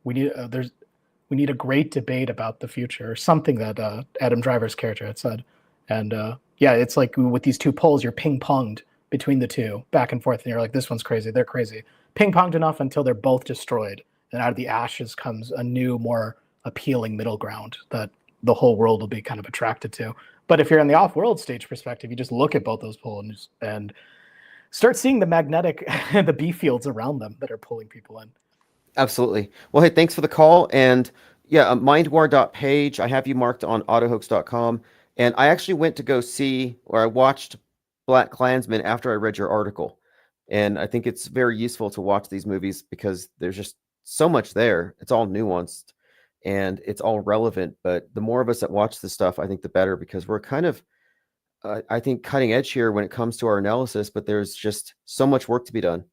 we need a great debate about the future, something that Adam Driver's character had said, and yeah, it's like with these two poles, you're ping-ponged between the two, back and forth, and you're like, this one's crazy, they're crazy, ping-ponged enough until they're both destroyed, and out of the ashes comes a new, more appealing middle ground that the whole world will be kind of attracted to. But if you're in the off-world stage perspective, you just look at both those poles and start seeing the magnetic, the B fields around them that are pulling people in. Absolutely. Well, hey, thanks for the call. And yeah, mindwar.page, I have you marked on autohoax.com. And I actually went to go see, or I watched Black Klansman after I read your article. And I think it's very useful to watch these movies because there's just so much there. It's all nuanced and it's all relevant. But the more of us that watch this stuff, I think the better, because we're kind of, I think, cutting edge here when it comes to our analysis, but there's just so much work to be done.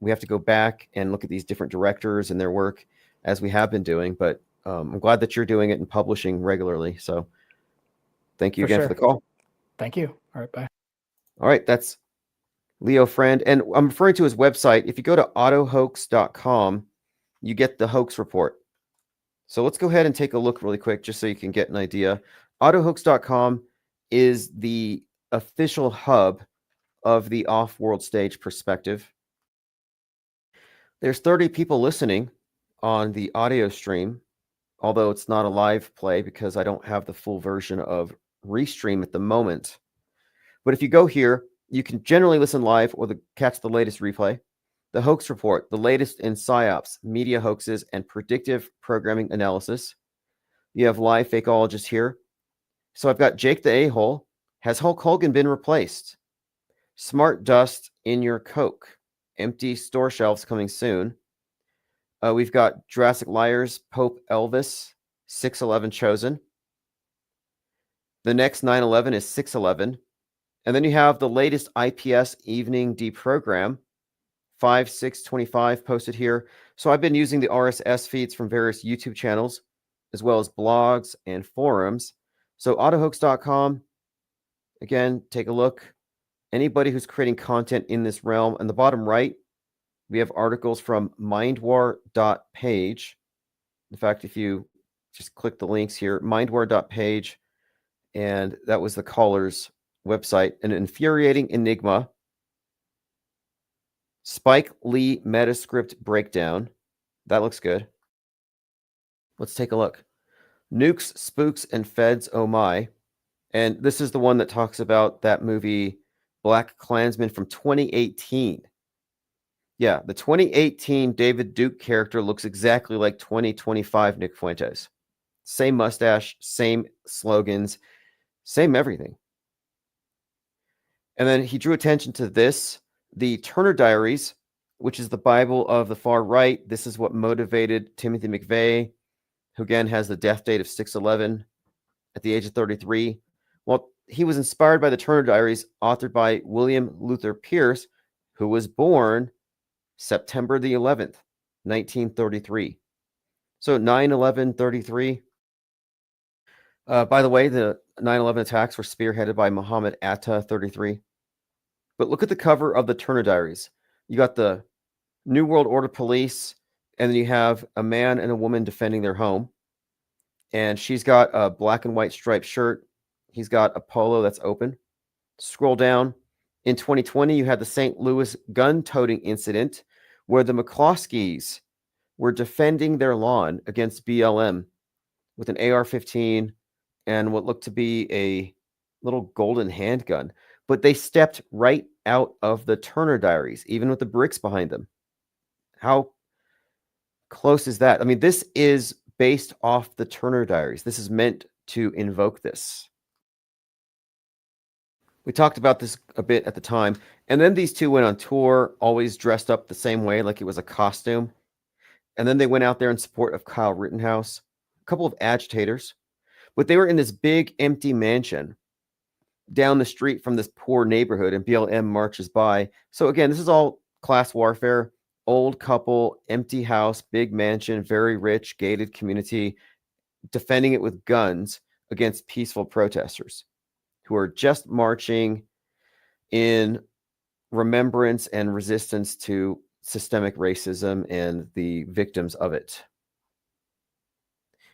We have to go back and look at these different directors and their work, as we have been doing. But I'm glad that you're doing it and publishing regularly. So thank you again for the call. Thank you. All right, bye. All right, that's Leo Friend. And I'm referring to his website. If you go to autohoax.com, you get the hoax report. So let's go ahead and take a look really quick just so you can get an idea. Autohoax.com is the official hub of the off-world stage perspective. There's 30 people listening on the audio stream, although it's not a live play because I don't have the full version of Restream at the moment. But if you go here, you can generally listen live or catch the latest replay. The hoax report, the latest in psyops, media hoaxes, and predictive programming analysis. You have live fakeologists here. So I've got Jake the A-hole. Has Hulk Hogan been replaced? Smart dust in your Coke. Empty store shelves coming soon. We've got Jurassic Liars, Pope Elvis, 611 chosen. The next 9/11 is 6/11. And then you have the latest IPS evening deprogram, 5/6/25 posted here. So I've been using the RSS feeds from various YouTube channels, as well as blogs and forums. So autohoax.com, again, take a look. Anybody who's creating content in this realm, on the bottom right, we have articles from mindwar.page. In fact, if you just click the links here, mindwar.page, and that was the caller's website, an infuriating enigma, Spike Lee metascript breakdown. That looks good. Let's take a look. Nukes, Spooks, and Feds, oh my. And this is the one that talks about that movie Black Klansman from 2018. Yeah, the 2018 David Duke character looks exactly like 2025 Nick Fuentes. Same mustache, same slogans, same everything. And then he drew attention to this, the Turner Diaries, which is the Bible of the far right. This is what motivated Timothy McVeigh, who again has the death date of 6/11 at the age of 33. Well, he was inspired by the Turner Diaries, authored by William Luther Pierce, who was born September the 11th, 1933. So 9/11/33. By the way, the 9/11 attacks were spearheaded by Muhammad Atta, 33. But look at the cover of the Turner Diaries. You got the New World Order police, and then you have a man and a woman defending their home. And she's got a black and white striped shirt. He's got a polo that's open. Scroll down. In 2020, you had the St. Louis gun-toting incident where the McCloskeys were defending their lawn against BLM with an AR-15 and what looked to be a little golden handgun. But they stepped right out of the Turner Diaries, even with the bricks behind them. How close is that? I mean, this is based off the Turner Diaries. This is meant to invoke this. We talked about this a bit at the time. And then these two went on tour, always dressed up the same way, like it was a costume. And then they went out there in support of Kyle Rittenhouse, a couple of agitators. But they were in this big empty mansion down the street from this poor neighborhood, and BLM marches by. So again, this is all class warfare. Old couple, empty house, big mansion, very rich, gated community, defending it with guns against peaceful protesters who are just marching in remembrance and resistance to systemic racism and the victims of it.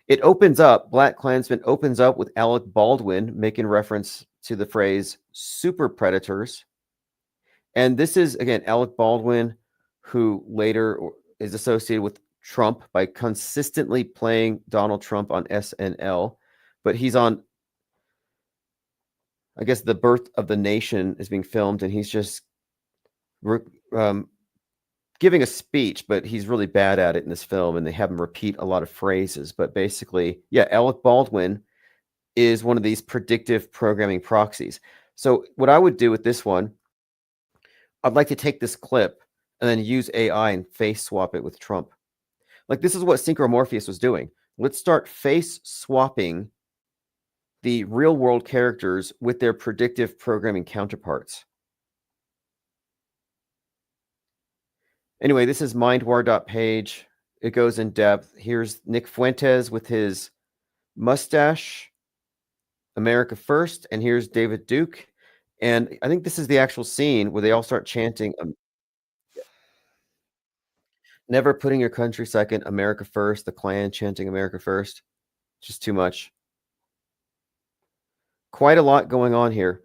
It opens up, Black Klansman opens up with Alec Baldwin making reference to the phrase super predators. And this is, again, Alec Baldwin, who later is associated with Trump by consistently playing Donald Trump on SNL. But he's on, I guess, The Birth of the Nation is being filmed, and he's just giving a speech, but he's really bad at it in this film, and they have him repeat a lot of phrases. But basically, yeah, Alec Baldwin is one of these predictive programming proxies. So what I would do with this one, I'd like to take this clip and then use AI and face swap it with Trump. Like, this is what Synchromorpheus was doing. Let's start face swapping the real world characters with their predictive programming counterparts. Anyway, this is mindwar.page. It goes in depth. Here's Nick Fuentes with his mustache, America First, and here's David Duke. And I think this is the actual scene where they all start chanting, never putting your country second, America First, the Klan chanting America First. Just too much. Quite a lot going on here.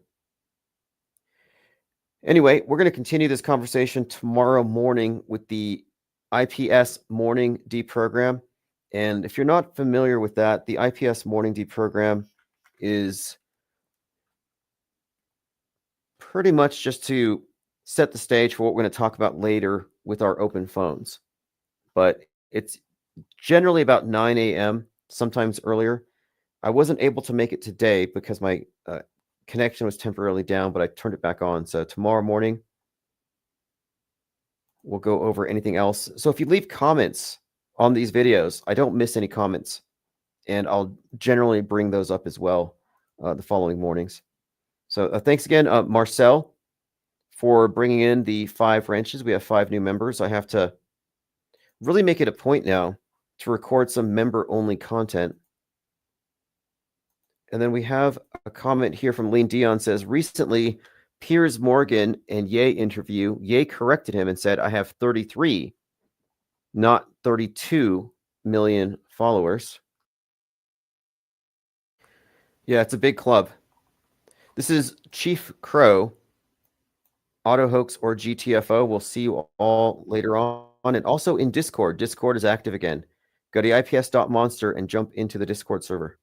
Anyway, we're going to continue this conversation tomorrow morning with the IPS morning deprogram. And if you're not familiar with that, the IPS morning deprogram is pretty much just to set the stage for what we're going to talk about later with our open phones. But it's generally about 9 a.m., sometimes earlier. I wasn't able to make it today because my connection was temporarily down, but I turned it back on. So tomorrow morning, we'll go over anything else. So if you leave comments on these videos, I don't miss any comments, and I'll generally bring those up as well the following mornings. So thanks again, Marcel, for bringing in the 5 wrenches. We have 5 new members. I have to really make it a point now to record some member-only content. And then we have a comment here from Lean Dion says, recently, Piers Morgan and Ye interview, Ye corrected him and said, I have 33, not 32 million followers. Yeah, it's a big club. This is Chief Crow, Auto Hoax or GTFO. We'll see you all later on. And also in Discord. Discord is active again. Go to ips.monster and jump into the Discord server.